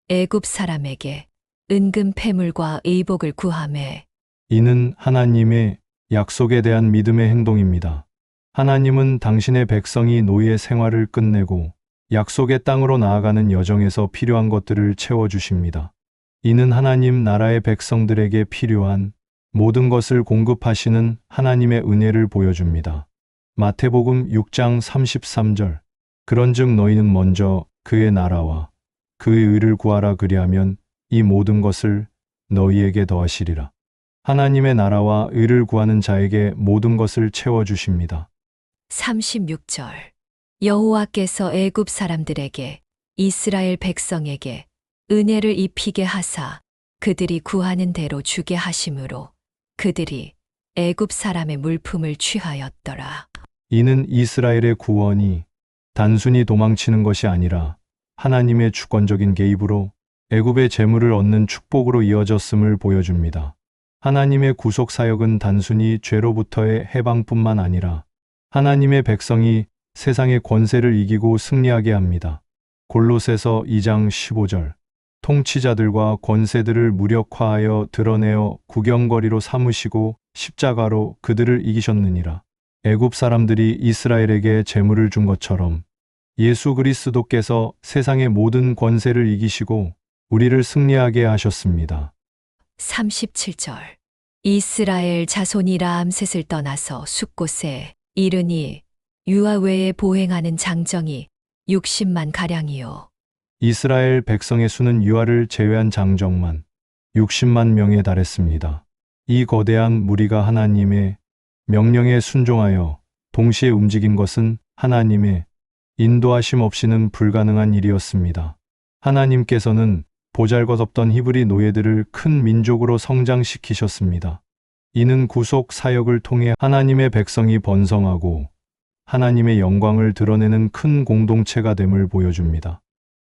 애굽 사람에게 은금 패물과 의복을 구하매. 이는 하나님의 약속에 대한 믿음의 행동입니다. 하나님은 당신의 백성이 노예 생활을 끝내고 약속의 땅으로 나아가는 여정에서 필요한 것들을 채워주십니다. 이는 하나님 나라의 백성들에게 필요한 모든 것을 공급하시는 하나님의 은혜를 보여줍니다. 마태복음 6장 33절. 그런즉 너희는 먼저 그의 나라와 그의 의를 구하라 그리하면 이 모든 것을 너희에게 더하시리라. 하나님의 나라와 의를 구하는 자에게 모든 것을 채워주십니다. 36절. 여호와께서 애굽 사람들에게 이스라엘 백성에게 은혜를 입히게 하사 그들이 구하는 대로 주게 하심으로 그들이 애굽 사람의 물품을 취하였더라. 이는 이스라엘의 구원이 단순히 도망치는 것이 아니라 하나님의 주권적인 개입으로 애굽의 재물을 얻는 축복으로 이어졌음을 보여줍니다. 하나님의 구속 사역은 단순히 죄로부터의 해방뿐만 아니라 하나님의 백성이 세상의 권세를 이기고 승리하게 합니다. 골로새서 2장 15절. 통치자들과 권세들을 무력화하여 드러내어 구경거리로 삼으시고 십자가로 그들을 이기셨느니라. 애굽 사람들이 이스라엘에게 재물을 준 것처럼 예수 그리스도께서 세상의 모든 권세를 이기시고 우리를 승리하게 하셨습니다. 37절. 이스라엘 자손이 라암셋을 떠나서 숫곳에 이르니 유아 외에 보행하는 장정이 60만 가량이요. 이스라엘 백성의 수는 유아를 제외한 장정만 60만 명에 달했습니다. 이 거대한 무리가 하나님의 명령에 순종하여 동시에 움직인 것은 하나님의 인도하심 없이는 불가능한 일이었습니다. 하나님께서는 보잘것없던 히브리 노예들을 큰 민족으로 성장시키셨습니다. 이는 구속 사역을 통해 하나님의 백성이 번성하고 하나님의 영광을 드러내는 큰 공동체가 됨을 보여줍니다.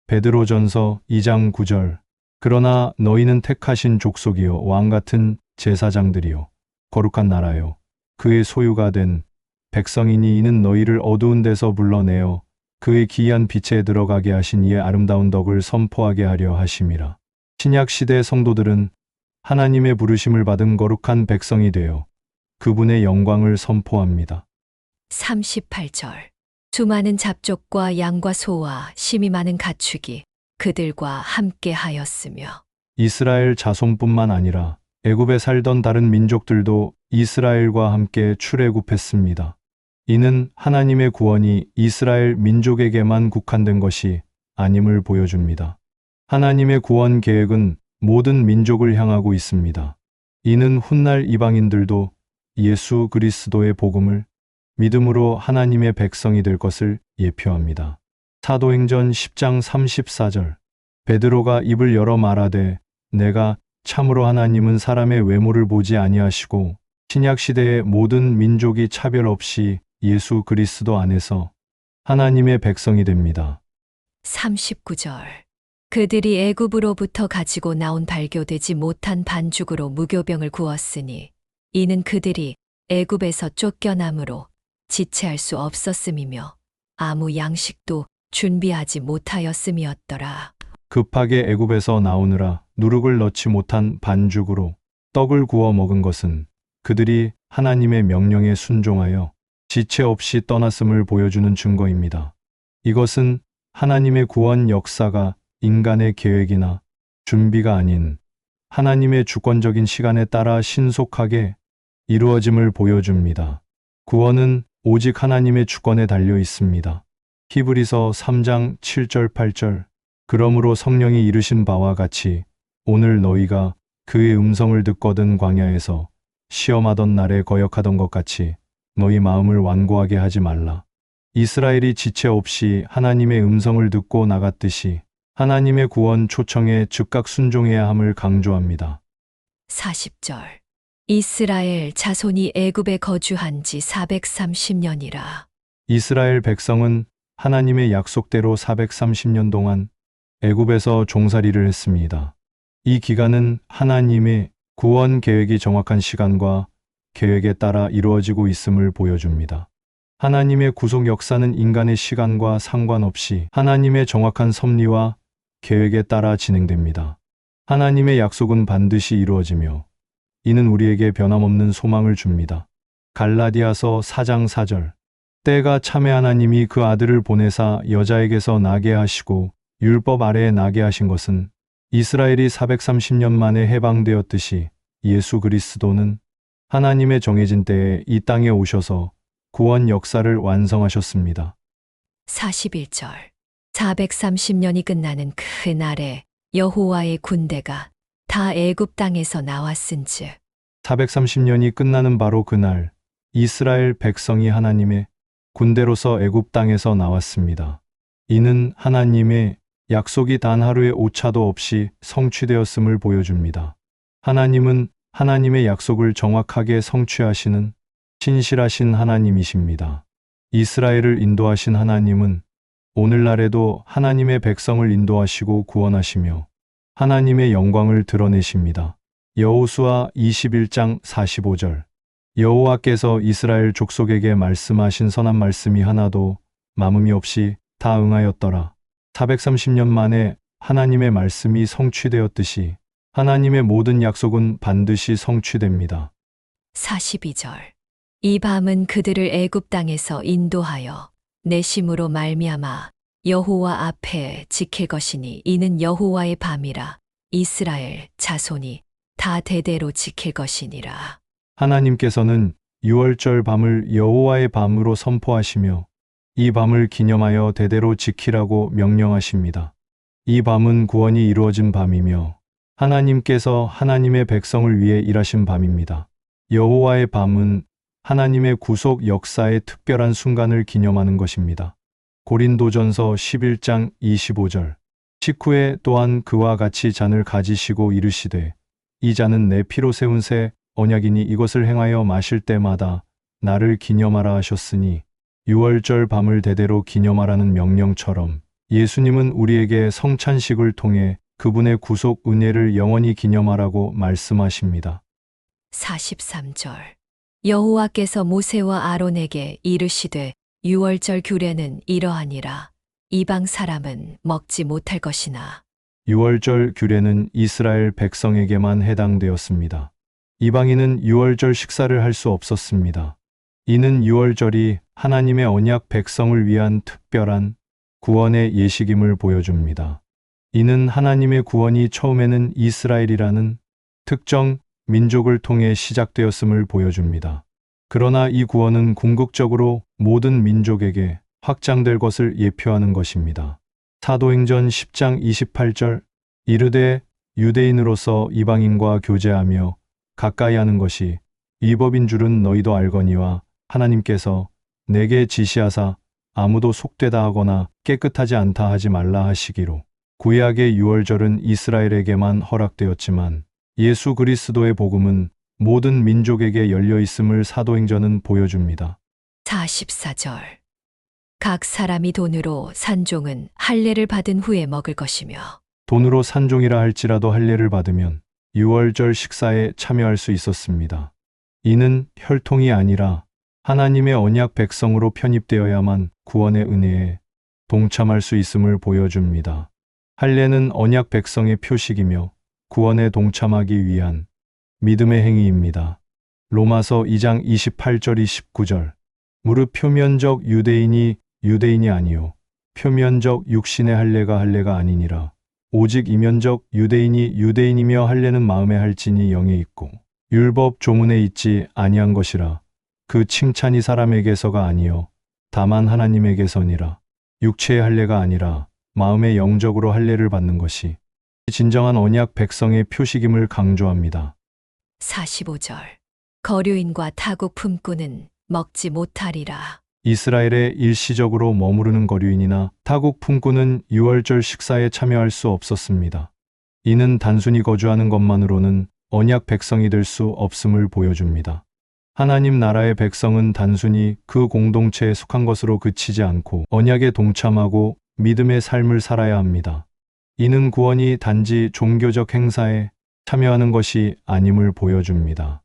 베드로전서 2장 9절. 그러나 너희는 택하신 족속이요 왕같은 제사장들이요 거룩한 나라요 그의 소유가 된 백성이니 이는 너희를 어두운 데서 불러내어 그의 기이한 빛에 들어가게 하신 이의 아름다운 덕을 선포하게 하려 하심이라. 신약 시대 성도들은 하나님의 부르심을 받은 거룩한 백성이 되어 그분의 영광을 선포합니다. 38절. 수많은 잡족과 양과 소와 심이 많은 가축이 그들과 함께 하였으며. 이스라엘 자손뿐만 아니라 애굽에 살던 다른 민족들도 이스라엘과 함께 출애굽했습니다. 이는 하나님의 구원이 이스라엘 민족에게만 국한된 것이 아님을 보여줍니다. 하나님의 구원 계획은 모든 민족을 향하고 있습니다. 이는 훗날 이방인들도 예수 그리스도의 복음을 믿음으로 하나님의 백성이 될 것을 예표합니다. 사도행전 10장 34절. 베드로가 입을 열어 말하되 내가 참으로 하나님은 사람의 외모를 보지 아니하시고 신약 시대의 모든 민족이 차별 없이 예수 그리스도 안에서 하나님의 백성이 됩니다. 39절. 그들이 애굽으로부터 가지고 나온 발교되지 못한 반죽으로 무교병을 구웠으니 이는 그들이 애굽에서 쫓겨남으로 지체할 수 없었음이며 아무 양식도 준비하지 못하였음이었더라. 급하게 애굽에서 나오느라 누룩을 넣지 못한 반죽으로 떡을 구워 먹은 것은 그들이 하나님의 명령에 순종하여 지체 없이 떠났음을 보여주는 증거입니다. 이것은 하나님의 구원 역사가 인간의 계획이나 준비가 아닌 하나님의 주권적인 시간에 따라 신속하게 이루어짐을 보여줍니다. 구원은 오직 하나님의 주권에 달려 있습니다. 히브리서 3장 7절 8절. 그러므로 성령이 이르신 바와 같이 오늘 너희가 그의 음성을 듣거든 광야에서 시험하던 날에 거역하던 것 같이 너희 마음을 완고하게 하지 말라. 이스라엘이 지체 없이 하나님의 음성을 듣고 나갔듯이 하나님의 구원 초청에 즉각 순종해야 함을 강조합니다. 40절. 이스라엘 자손이 애굽에 거주한 지 430년이라. 이스라엘 백성은 하나님의 약속대로 430년 동안 애굽에서 종살이를 했습니다. 이 기간은 하나님의 구원 계획이 정확한 시간과 계획에 따라 이루어지고 있음을 보여줍니다. 하나님의 구속 역사는 인간의 시간과 상관없이 하나님의 정확한 섭리와 계획에 따라 진행됩니다. 하나님의 약속은 반드시 이루어지며 이는 우리에게 변함없는 소망을 줍니다. 갈라디아서 4장 4절. 때가 참에 하나님이 그 아들을 보내사 여자에게서 나게 하시고 율법 아래에 나게 하신 것은 이스라엘이 430년 만에 해방되었듯이 예수 그리스도는 하나님의 정해진 때에 이 땅에 오셔서 구원 역사를 완성하셨습니다. 41절. 430년이 끝나는 그 날에 여호와의 군대가 다 애굽 땅에서 나왔은즉 430년이 끝나는 바로 그날 이스라엘 백성이 하나님의 군대로서 애굽 땅에서 나왔습니다. 이는 하나님의 약속이 단 하루의 오차도 없이 성취되었음을 보여줍니다. 하나님은 하나님의 약속을 정확하게 성취하시는 신실하신 하나님이십니다. 이스라엘을 인도하신 하나님은 오늘날에도 하나님의 백성을 인도하시고 구원하시며 하나님의 영광을 드러내십니다. 여호수아 21장 45절. 여호와께서 이스라엘 족속에게 말씀하신 선한 말씀이 하나도 남음이 없이 다 응하였더라. 430년 만에 하나님의 말씀이 성취되었듯이 하나님의 모든 약속은 반드시 성취됩니다. 42절. 이 밤은 그들을 애굽 땅에서 인도하여 내심으로 말미암아 여호와 앞에 지킬 것이니 이는 여호와의 밤이라. 이스라엘 자손이 다 대대로 지킬 것이니라. 하나님께서는 유월절 밤을 여호와의 밤으로 선포하시며 이 밤을 기념하여 대대로 지키라고 명령하십니다. 이 밤은 구원이 이루어진 밤이며 하나님께서 하나님의 백성을 위해 일하신 밤입니다. 여호와의 밤은 하나님의 구속 역사의 특별한 순간을 기념하는 것입니다. 고린도전서 11장 25절. 식후에 또한 그와 같이 잔을 가지시고 이르시되 이 잔은 내 피로 세운 새 언약이니 이것을 행하여 마실 때마다 나를 기념하라 하셨으니 유월절 밤을 대대로 기념하라는 명령처럼 예수님은 우리에게 성찬식을 통해 그분의 구속 은혜를 영원히 기념하라고 말씀하십니다. 43절. 여호와께서 모세와 아론에게 이르시되 유월절 규례는 이러하니라. 이방 사람은 먹지 못할 것이나. 유월절 규례는 이스라엘 백성에게만 해당되었습니다. 이방인은 유월절 식사를 할 수 없었습니다. 이는 유월절이 하나님의 언약 백성을 위한 특별한 구원의 예식임을 보여줍니다. 이는 하나님의 구원이 처음에는 이스라엘이라는 특정 민족을 통해 시작되었음을 보여줍니다. 그러나 이 구원은 궁극적으로 모든 민족에게 확장될 것을 예표하는 것입니다. 사도행전 10장 28절. 이르되 유대인으로서 이방인과 교제하며 가까이 하는 것이 위법인 줄은 너희도 알거니와 하나님께서 내게 지시하사 아무도 속되다 하거나 깨끗하지 않다 하지 말라 하시기로. 구약의 유월절은 이스라엘에게만 허락되었지만 예수 그리스도의 복음은 모든 민족에게 열려 있음을 사도행전은 보여줍니다. 44절. 각 사람이 돈으로 산종은 할례를 받은 후에 먹을 것이며. 돈으로 산종이라 할지라도 할례를 받으면 유월절 식사에 참여할 수 있었습니다. 이는 혈통이 아니라 하나님의 언약 백성으로 편입되어야만 구원의 은혜에 동참할 수 있음을 보여줍니다. 할례는 언약 백성의 표식이며 구원에 동참하기 위한 믿음의 행위입니다. 로마서 2장 28절 29절. 무릇 표면적 유대인이 유대인이 아니요 표면적 육신의 할례가 할례가 아니니라. 오직 이면적 유대인이 유대인이며 할례는 마음에 할지니 영에 있고 율법 조문에 있지 아니한 것이라. 그 칭찬이 사람에게서가 아니요 다만 하나님에게서니라. 육체의 할례가 아니라 마음의 영적으로 할례를 받는 것이 진정한 언약 백성의 표식임을 강조합니다. 45절. 거류인과 타국 품꾼은 먹지 못하리라. 이스라엘에 일시적으로 머무르는 거류인이나 타국 품꾼은 유월절 식사에 참여할 수 없었습니다. 이는 단순히 거주하는 것만으로는 언약 백성이 될 수 없음을 보여줍니다. 하나님 나라의 백성은 단순히 그 공동체에 속한 것으로 그치지 않고 언약에 동참하고 믿음의 삶을 살아야 합니다. 이는 구원이 단지 종교적 행사에 참여하는 것이 아님을 보여줍니다.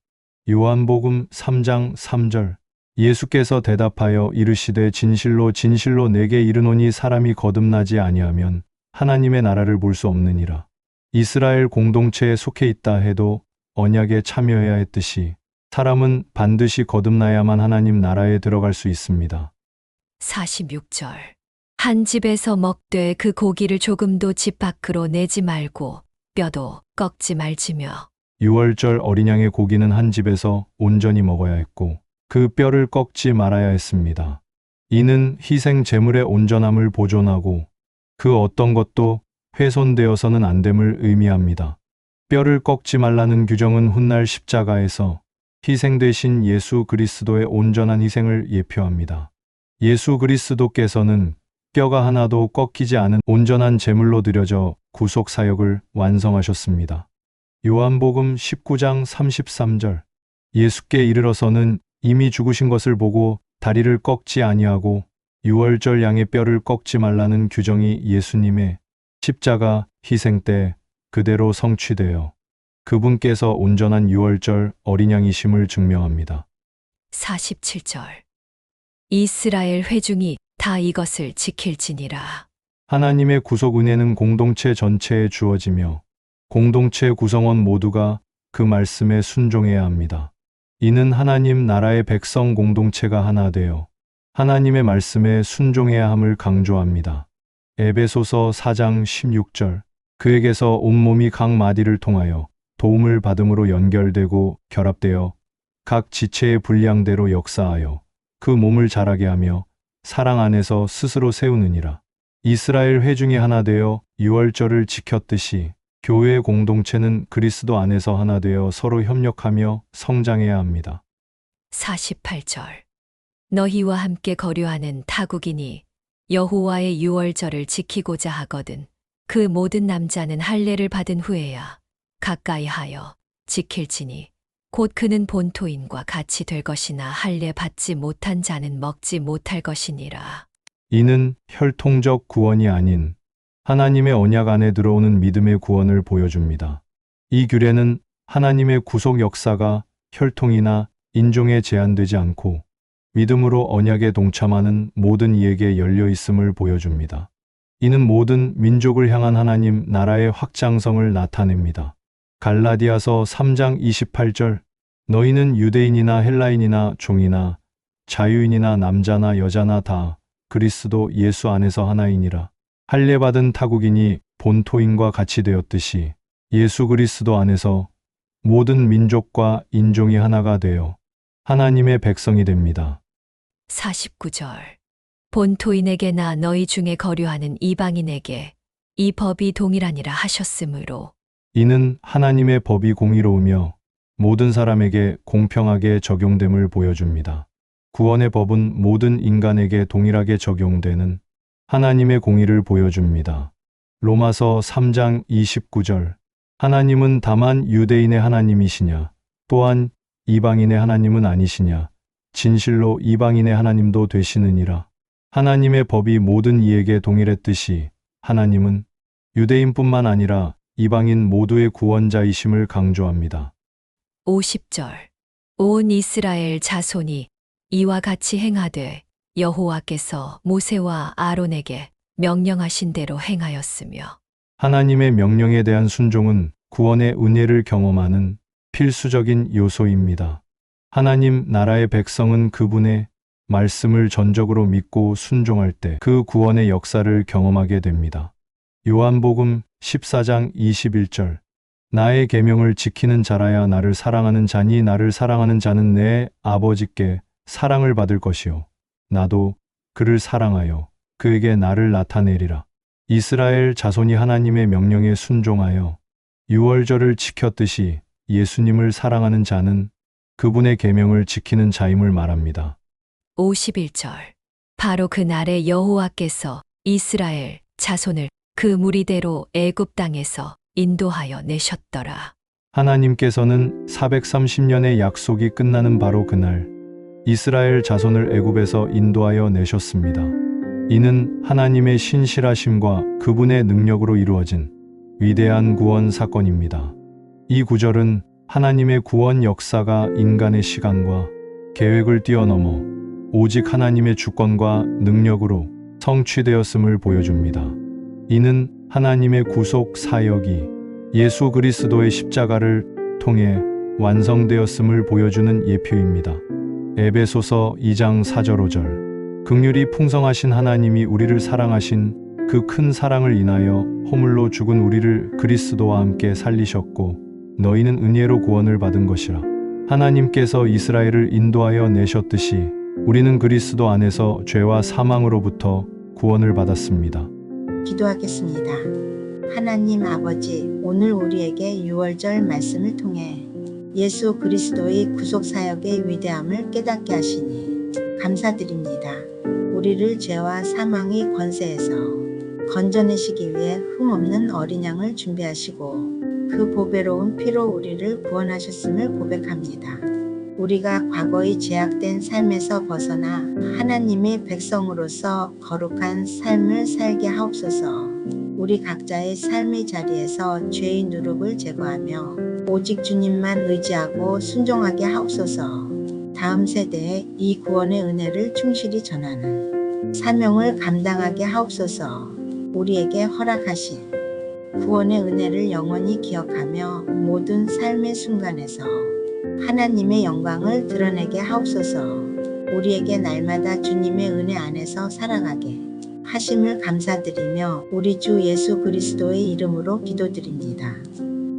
요한복음 3장 3절. 예수께서 대답하여 이르시되 진실로 진실로 내게 이르노니 사람이 거듭나지 아니하면 하나님의 나라를 볼 수 없느니라. 이스라엘 공동체에 속해 있다 해도 언약에 참여해야 했듯이 사람은 반드시 거듭나야만 하나님 나라에 들어갈 수 있습니다. 46절. 한 집에서 먹되 그 고기를 조금도 집 밖으로 내지 말고 뼈도 꺾지 말지며. 유월절 어린 양의 고기는 한 집에서 온전히 먹어야 했고 그 뼈를 꺾지 말아야 했습니다. 이는 희생 제물의 온전함을 보존하고 그 어떤 것도 훼손되어서는 안 됨을 의미합니다. 뼈를 꺾지 말라는 규정은 훗날 십자가에서 희생되신 예수 그리스도의 온전한 희생을 예표합니다. 예수 그리스도께서는 뼈가 하나도 꺾이지 않은 온전한 제물로 드려져 구속 사역을 완성하셨습니다. 요한복음 19장 33절. 예수께 이르러서는 이미 죽으신 것을 보고 다리를 꺾지 아니하고 유월절 양의 뼈를 꺾지 말라는 규정이 예수님의 십자가 희생 때 그대로 성취되어 그분께서 온전한 유월절 어린 양이심을 증명합니다. 47절. 이스라엘 회중이 다 이것을 지킬지니라. 하나님의 구속 은혜는 공동체 전체에 주어지며 공동체 구성원 모두가 그 말씀에 순종해야 합니다. 이는 하나님 나라의 백성 공동체가 하나 되어 하나님의 말씀에 순종해야 함을 강조합니다. 에베소서 4장 16절. 그에게서 온몸이 각 마디를 통하여 도움을 받음으로 연결되고 결합되어 각 지체의 분량대로 역사하여 그 몸을 자라게 하며 사랑 안에서 스스로 세우느니라. 이스라엘 회중이 하나 되어 유월절을 지켰듯이 교회 공동체는 그리스도 안에서 하나 되어 서로 협력하며 성장해야 합니다. 48절. 너희와 함께 거류하는 타국인이 여호와의 유월절을 지키고자 하거든 그 모든 남자는 할례를 받은 후에야 가까이 하여 지킬지니 곧 그는 본토인과 같이 될 것이나 할례 받지 못한 자는 먹지 못할 것이니라. 이는 혈통적 구원이 아닌 하나님의 언약 안에 들어오는 믿음의 구원을 보여줍니다. 이 규례는 하나님의 구속 역사가 혈통이나 인종에 제한되지 않고 믿음으로 언약에 동참하는 모든 이에게 열려 있음을 보여줍니다. 이는 모든 민족을 향한 하나님 나라의 확장성을 나타냅니다. 갈라디아서 3장 28절. 너희는 유대인이나 헬라인이나 종이나 자유인이나 남자나 여자나 다 그리스도 예수 안에서 하나이니라. 할례 받은 타국인이 본토인과 같이 되었듯이 예수 그리스도 안에서 모든 민족과 인종이 하나가 되어 하나님의 백성이 됩니다. 49절. 본토인에게나 너희 중에 거류하는 이방인에게 이 법이 동일하니라 하셨으므로 이는 하나님의 법이 공의로우며 모든 사람에게 공평하게 적용됨을 보여줍니다. 구원의 법은 모든 인간에게 동일하게 적용되는 하나님의 공의를 보여줍니다. 로마서 3장 29절. 하나님은 다만 유대인의 하나님이시냐? 또한 이방인의 하나님은 아니시냐? 진실로 이방인의 하나님도 되시느니라. 하나님의 법이 모든 이에게 동일했듯이 하나님은 유대인뿐만 아니라 이방인 모두의 구원자이심을 강조합니다. 50절. 온 이스라엘 자손이 이와 같이 행하되 여호와께서 모세와 아론에게 명령하신 대로 행하였으며 하나님의 명령에 대한 순종은 구원의 은혜를 경험하는 필수적인 요소입니다. 하나님 나라의 백성은 그분의 말씀을 전적으로 믿고 순종할 때 그 구원의 역사를 경험하게 됩니다. 요한복음 14장 21절. 나의 계명을 지키는 자라야 나를 사랑하는 자니 나를 사랑하는 자는 내 아버지께 사랑을 받을 것이요 나도 그를 사랑하여 그에게 나를 나타내리라. 이스라엘 자손이 하나님의 명령에 순종하여 유월절을 지켰듯이 예수님을 사랑하는 자는 그분의 계명을 지키는 자임을 말합니다. 51절. 바로 그 날에 여호와께서 이스라엘 자손을 그 무리대로 애굽 땅에서 인도하여 내셨더라. 하나님께서는 430년의 약속이 끝나는 바로 그날 이스라엘 자손을 애굽에서 인도하여 내셨습니다. 이는 하나님의 신실하심과 그분의 능력으로 이루어진 위대한 구원 사건입니다. 이 구절은 하나님의 구원 역사가 인간의 시간과 계획을 뛰어넘어 오직 하나님의 주권과 능력으로 성취되었음을 보여줍니다. 이는 하나님의 구속 사역이 예수 그리스도의 십자가를 통해 완성되었음을 보여주는 예표입니다. 에베소서 2장 4절 5절. 긍휼이 풍성하신 하나님이 우리를 사랑하신 그 큰 사랑을 인하여 허물로 죽은 우리를 그리스도와 함께 살리셨고 너희는 은혜로 구원을 받은 것이라. 하나님께서 이스라엘을 인도하여 내셨듯이 우리는 그리스도 안에서 죄와 사망으로부터 구원을 받았습니다. 기도하겠습니다. 하나님 아버지, 오늘 우리에게 유월절 말씀을 통해 예수 그리스도의 구속 사역의 위대함을 깨닫게 하시니 감사드립니다. 우리를 죄와 사망의 권세에서 건져내시기 위해 흠없는 어린 양을 준비하시고 그 보배로운 피로 우리를 구원하셨음을 고백합니다. 우리가 과거의 제약된 삶에서 벗어나 하나님의 백성으로서 거룩한 삶을 살게 하옵소서. 우리 각자의 삶의 자리에서 죄의 누룩을 제거하며 오직 주님만 의지하고 순종하게 하옵소서. 다음 세대에 이 구원의 은혜를 충실히 전하는 사명을 감당하게 하옵소서. 우리에게 허락하신 구원의 은혜를 영원히 기억하며 모든 삶의 순간에서 하나님의 영광을 드러내게 하옵소서. 우리에게 날마다 주님의 은혜 안에서 살아가게 하심을 감사드리며 우리 주 예수 그리스도의 이름으로 기도드립니다.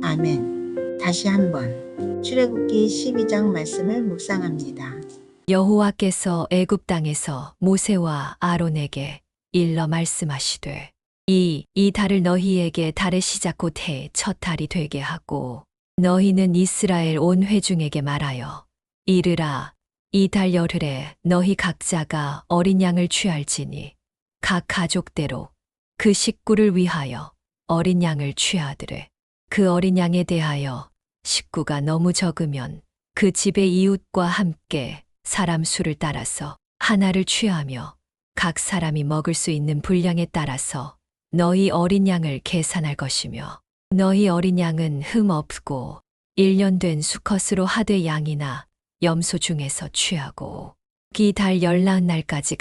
아멘. 다시 한번 출애굽기 12장 말씀을 묵상합니다. 여호와께서 애굽 땅에서 모세와 아론에게 일러 말씀하시되 이 달을 너희에게 달의 시작 곧 해의 첫 달이 되게 하고 너희는 이스라엘 온 회중에게 말하여 이르라 이 달 열흘에 너희 각자가 어린 양을 취할지니 각 가족대로 그 식구를 위하여 어린 양을 취하드래. 그 어린 양에 대하여 식구가 너무 적으면 그 집의 이웃과 함께 사람 수를 따라서 하나를 취하며 각 사람이 먹을 수 있는 분량에 따라서 너희 어린 양을 계산할 것이며 너희 어린 양은 흠 없고 1년 된 수컷으로 하되 양이나 염소 중에서 취하고 이 달 14날까지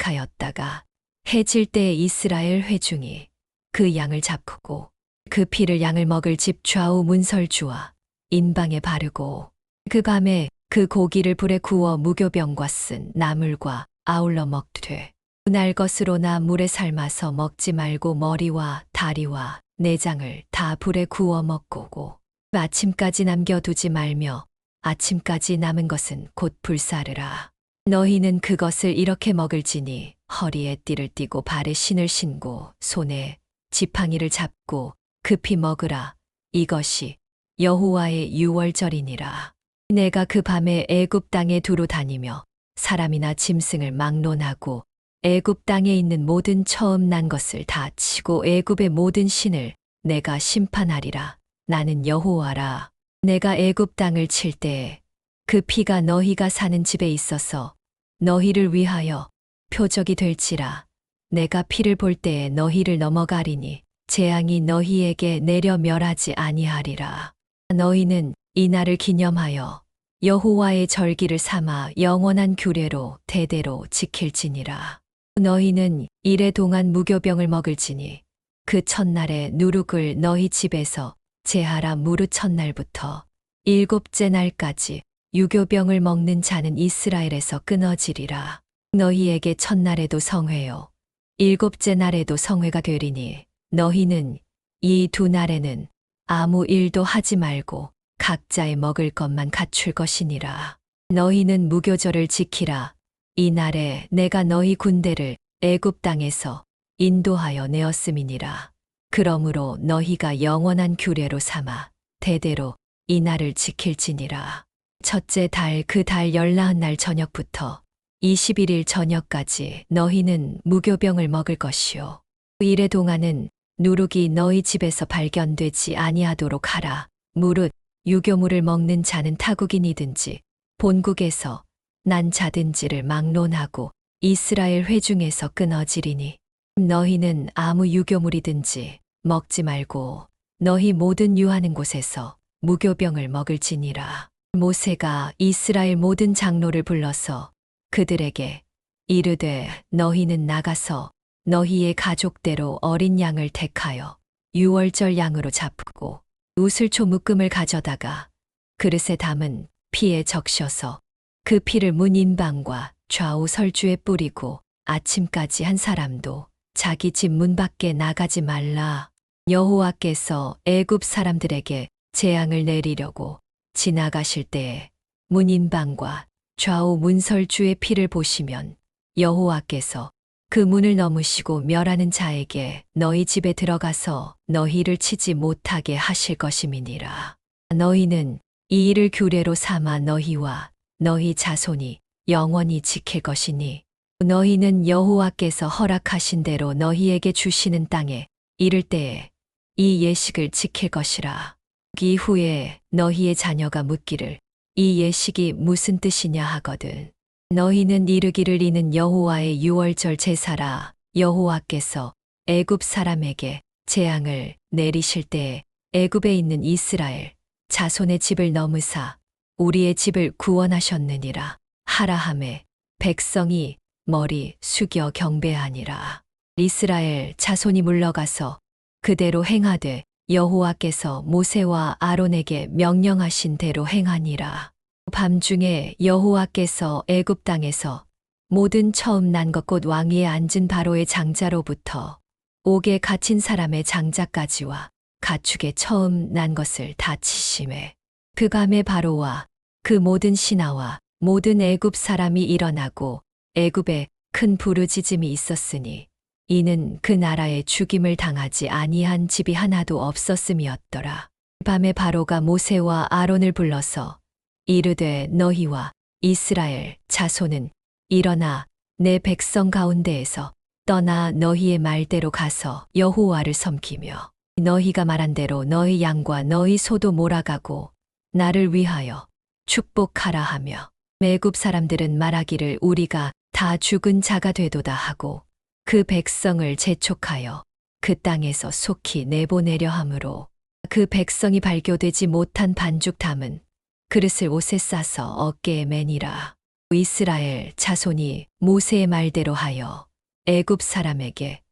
간직하였다가 해질 때에 이스라엘 회중이 그 양을 잡고 그 피를 양을 먹을 집 좌우 문설주와 인방에 바르고 그 밤에 그 고기를 불에 구워 무교병과 쓴 나물과 아울러 먹되 날 것으로나 물에 삶아서 먹지 말고 머리와 다리와 내장을 다 불에 구워 먹고 아침까지 남겨두지 말며 아침까지 남은 것은 곧 불사르라. 너희는 그것을 이렇게 먹을지니 허리에 띠를 띠고 발에 신을 신고 손에 지팡이를 잡고 급히 먹으라. 이것이 여호와의 유월절이니라. 내가 그 밤에 애굽 땅에 두루 다니며 사람이나 짐승을 막론하고 애굽 땅에 있는 모든 처음 난 것을 다 치고 애굽의 모든 신을 내가 심판하리라. 나는 여호와라. 내가 애굽 땅을 칠 때에 그 피가 너희가 사는 집에 있어서 너희를 위하여 표적이 될지라. 내가 피를 볼 때에 너희를 넘어가리니 재앙이 너희에게 내려 멸하지 아니하리라. 너희는 이 날을 기념하여 여호와의 절기를 삼아 영원한 규례로 대대로 지킬지니라. 너희는 이래 동안 무교병을 먹을지니 그 첫날에 누룩을 너희 집에서 제하라. 무릇 첫날부터 일곱째 날까지 유교병을 먹는 자는 이스라엘에서 끊어지리라. 너희에게 첫날에도 성회요 일곱째 날에도 성회가 되리니 너희는 이 두 날에는 아무 일도 하지 말고 각자의 먹을 것만 갖출 것이니라. 너희는 무교절을 지키라. 이 날에 내가 너희 군대를 애굽 땅에서 인도하여 내었음이니라. 그러므로 너희가 영원한 규례로 삼아 대대로 이 날을 지킬지니라. 첫째 달 그 달 14날 저녁부터 21일 저녁까지 너희는 무교병을 먹을 것이요. 이래 동안은 누룩이 너희 집에서 발견되지 아니하도록 하라. 무릇 유교물을 먹는 자는 타국인이든지 본국에서 난 자든지를 막론하고 이스라엘 회중에서 끊어지리니 너희는 아무 유교물이든지 먹지 말고 너희 모든 유하는 곳에서 무교병을 먹을지니라. 모세가 이스라엘 모든 장로를 불러서 그들에게 이르되 너희는 나가서 너희의 가족대로 어린 양을 택하여 유월절 양으로 잡고 우슬초 묶음을 가져다가 그릇에 담은 피에 적셔서 그 피를 문 인방과 좌우 설주에 뿌리고 아침까지 한 사람도 자기 집 문 밖에 나가지 말라. 여호와께서 애굽 사람들에게 재앙을 내리려고 지나가실 때에 문 인방과 좌우 문설주의 피를 보시면 여호와께서 그 문을 넘으시고 멸하는 자에게 너희 집에 들어가서 너희를 치지 못하게 하실 것임이니라. 너희는 이 일을 규례로 삼아 너희와 너희 자손이 영원히 지킬 것이니 너희는 여호와께서 허락하신 대로 너희에게 주시는 땅에 이를 때에 이 예식을 지킬 것이라. 이후에 너희의 자녀가 묻기를 이 예식이 무슨 뜻이냐 하거든. 너희는 이르기를 이는 여호와의 유월절 제사라. 여호와께서 애굽 사람에게 재앙을 내리실 때에 애굽에 있는 이스라엘 자손의 집을 넘으사 우리의 집을 구원하셨느니라 하라 하매 백성이 머리 숙여 경배하니라. 이스라엘 자손이 물러가서 그대로 행하되 여호와께서 모세와 아론에게 명령하신 대로 행하니라. 밤중에 여호와께서 애굽 땅에서 모든 처음 난 것 곧 왕위에 앉은 바로의 장자로부터 옥에 갇힌 사람의 장자까지와 가축의 처음 난 것을 다 치심에 그 밤에 바로와 그 모든 신하와 모든 애굽 사람이 일어나고 애굽에 큰 부르짖음이 있었으니 이는 그 나라에 죽임을 당하지 아니한 집이 하나도 없었음이었더라. 밤에 바로가 모세와 아론을 불러서 이르되 너희와 이스라엘 자손은 일어나 내 백성 가운데에서 떠나 너희의 말대로 가서 여호와를 섬기며 너희가 말한 대로 너희 양과 너희 소도 몰아가고 나를 위하여 축복하라 하며 애굽 사람들은 말하기를 우리가 다 죽은 자가 되도다 하고 그 백성을 재촉하여 그 땅에서 속히 내보내려 하므로 그 백성이 발교되지 못한 반죽 담은 그릇을 옷에 싸서 어깨에 매니라. 이스라엘 자손이 모세의 말대로 하여 애굽 사람에게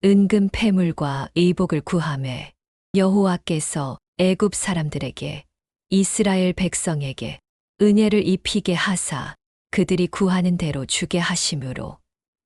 은금 패물과 의복을 구하매 여호와께서 애굽 사람들에게 이스라엘 백성에게 은혜를 입히게 하사 그들이 구하는 대로 주게 하심으로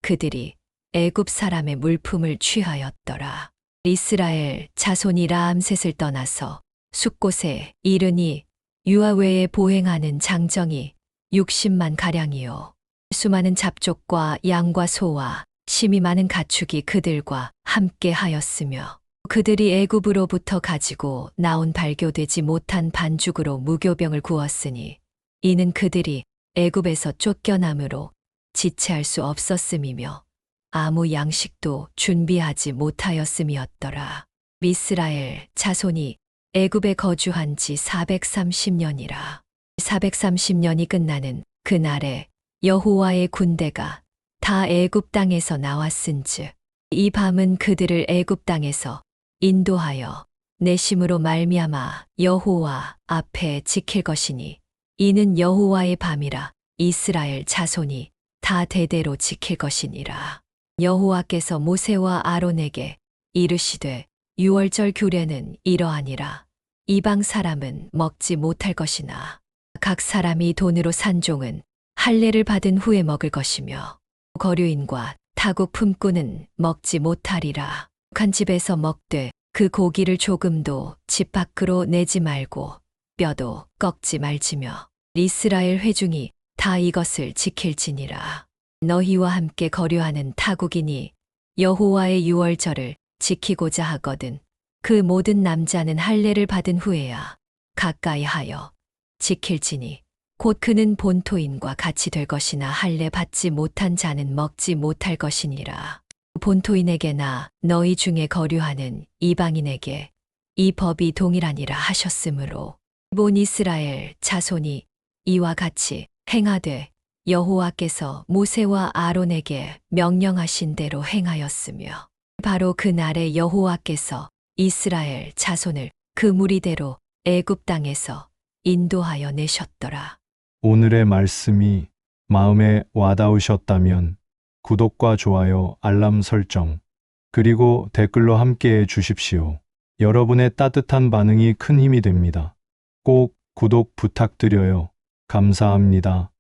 그들이 애굽 사람의 물품을 취하였더라. 이스라엘 자손이 라암셋을 떠나서 숫곳에 이르니 유아 외에 보행하는 장정이 60만 가량이요 수많은 잡족과 양과 소와 심이 많은 가축이 그들과 함께 하였으며 그들이 애굽으로부터 가지고 나온 발교되지 못한 반죽으로 무교병을 구웠으니 이는 그들이 애굽에서 쫓겨남으로 지체할 수 없었음이며 아무 양식도 준비하지 못하였음이었더라. 이스라엘 자손이 애굽에 거주한 지 430년이라. 430년이 끝나는 그날에 여호와의 군대가 다 애굽 땅에서 나왔은즉 이 밤은 그들을 애굽 땅에서 인도하여 내심으로 말미암아 여호와 앞에 지킬 것이니 이는 여호와의 밤이라. 이스라엘 자손이 다 대대로 지킬 것이니라. 여호와께서 모세와 아론에게 이르시되 유월절 규례는 이러하니라. 이방 사람은 먹지 못할 것이나 각 사람이 돈으로 산 종은 할례를 받은 후에 먹을 것이며 거류인과 타국 품꾼은 먹지 못하리라. 한 집에서 먹되 그 고기를 조금도 집 밖으로 내지 말고 뼈도 꺾지 말지며 이스라엘 회중이 다 이것을 지킬지니라. 너희와 함께 거류하는 타국인이 여호와의 유월절을 지키고자 하거든 그 모든 남자는 할례를 받은 후에야 가까이 하여 지킬지니 곧 그는 본토인과 같이 될 것이나 할례 받지 못한 자는 먹지 못할 것이니라. 본토인에게나 너희 중에 거류하는 이방인에게 이 법이 동일하니라 하셨으므로 본 이스라엘 자손이 이와 같이 행하되 여호와께서 모세와 아론에게 명령하신 대로 행하였으며 바로 그날에 여호와께서 이스라엘 자손을 그 무리대로 애굽 땅에서 인도하여 내셨더라. 오늘의 말씀이 마음에 와닿으셨다면 구독과 좋아요, 알람 설정, 그리고 댓글로 함께해 주십시오. 여러분의 따뜻한 반응이 큰 힘이 됩니다. 꼭 구독 부탁드려요. 감사합니다.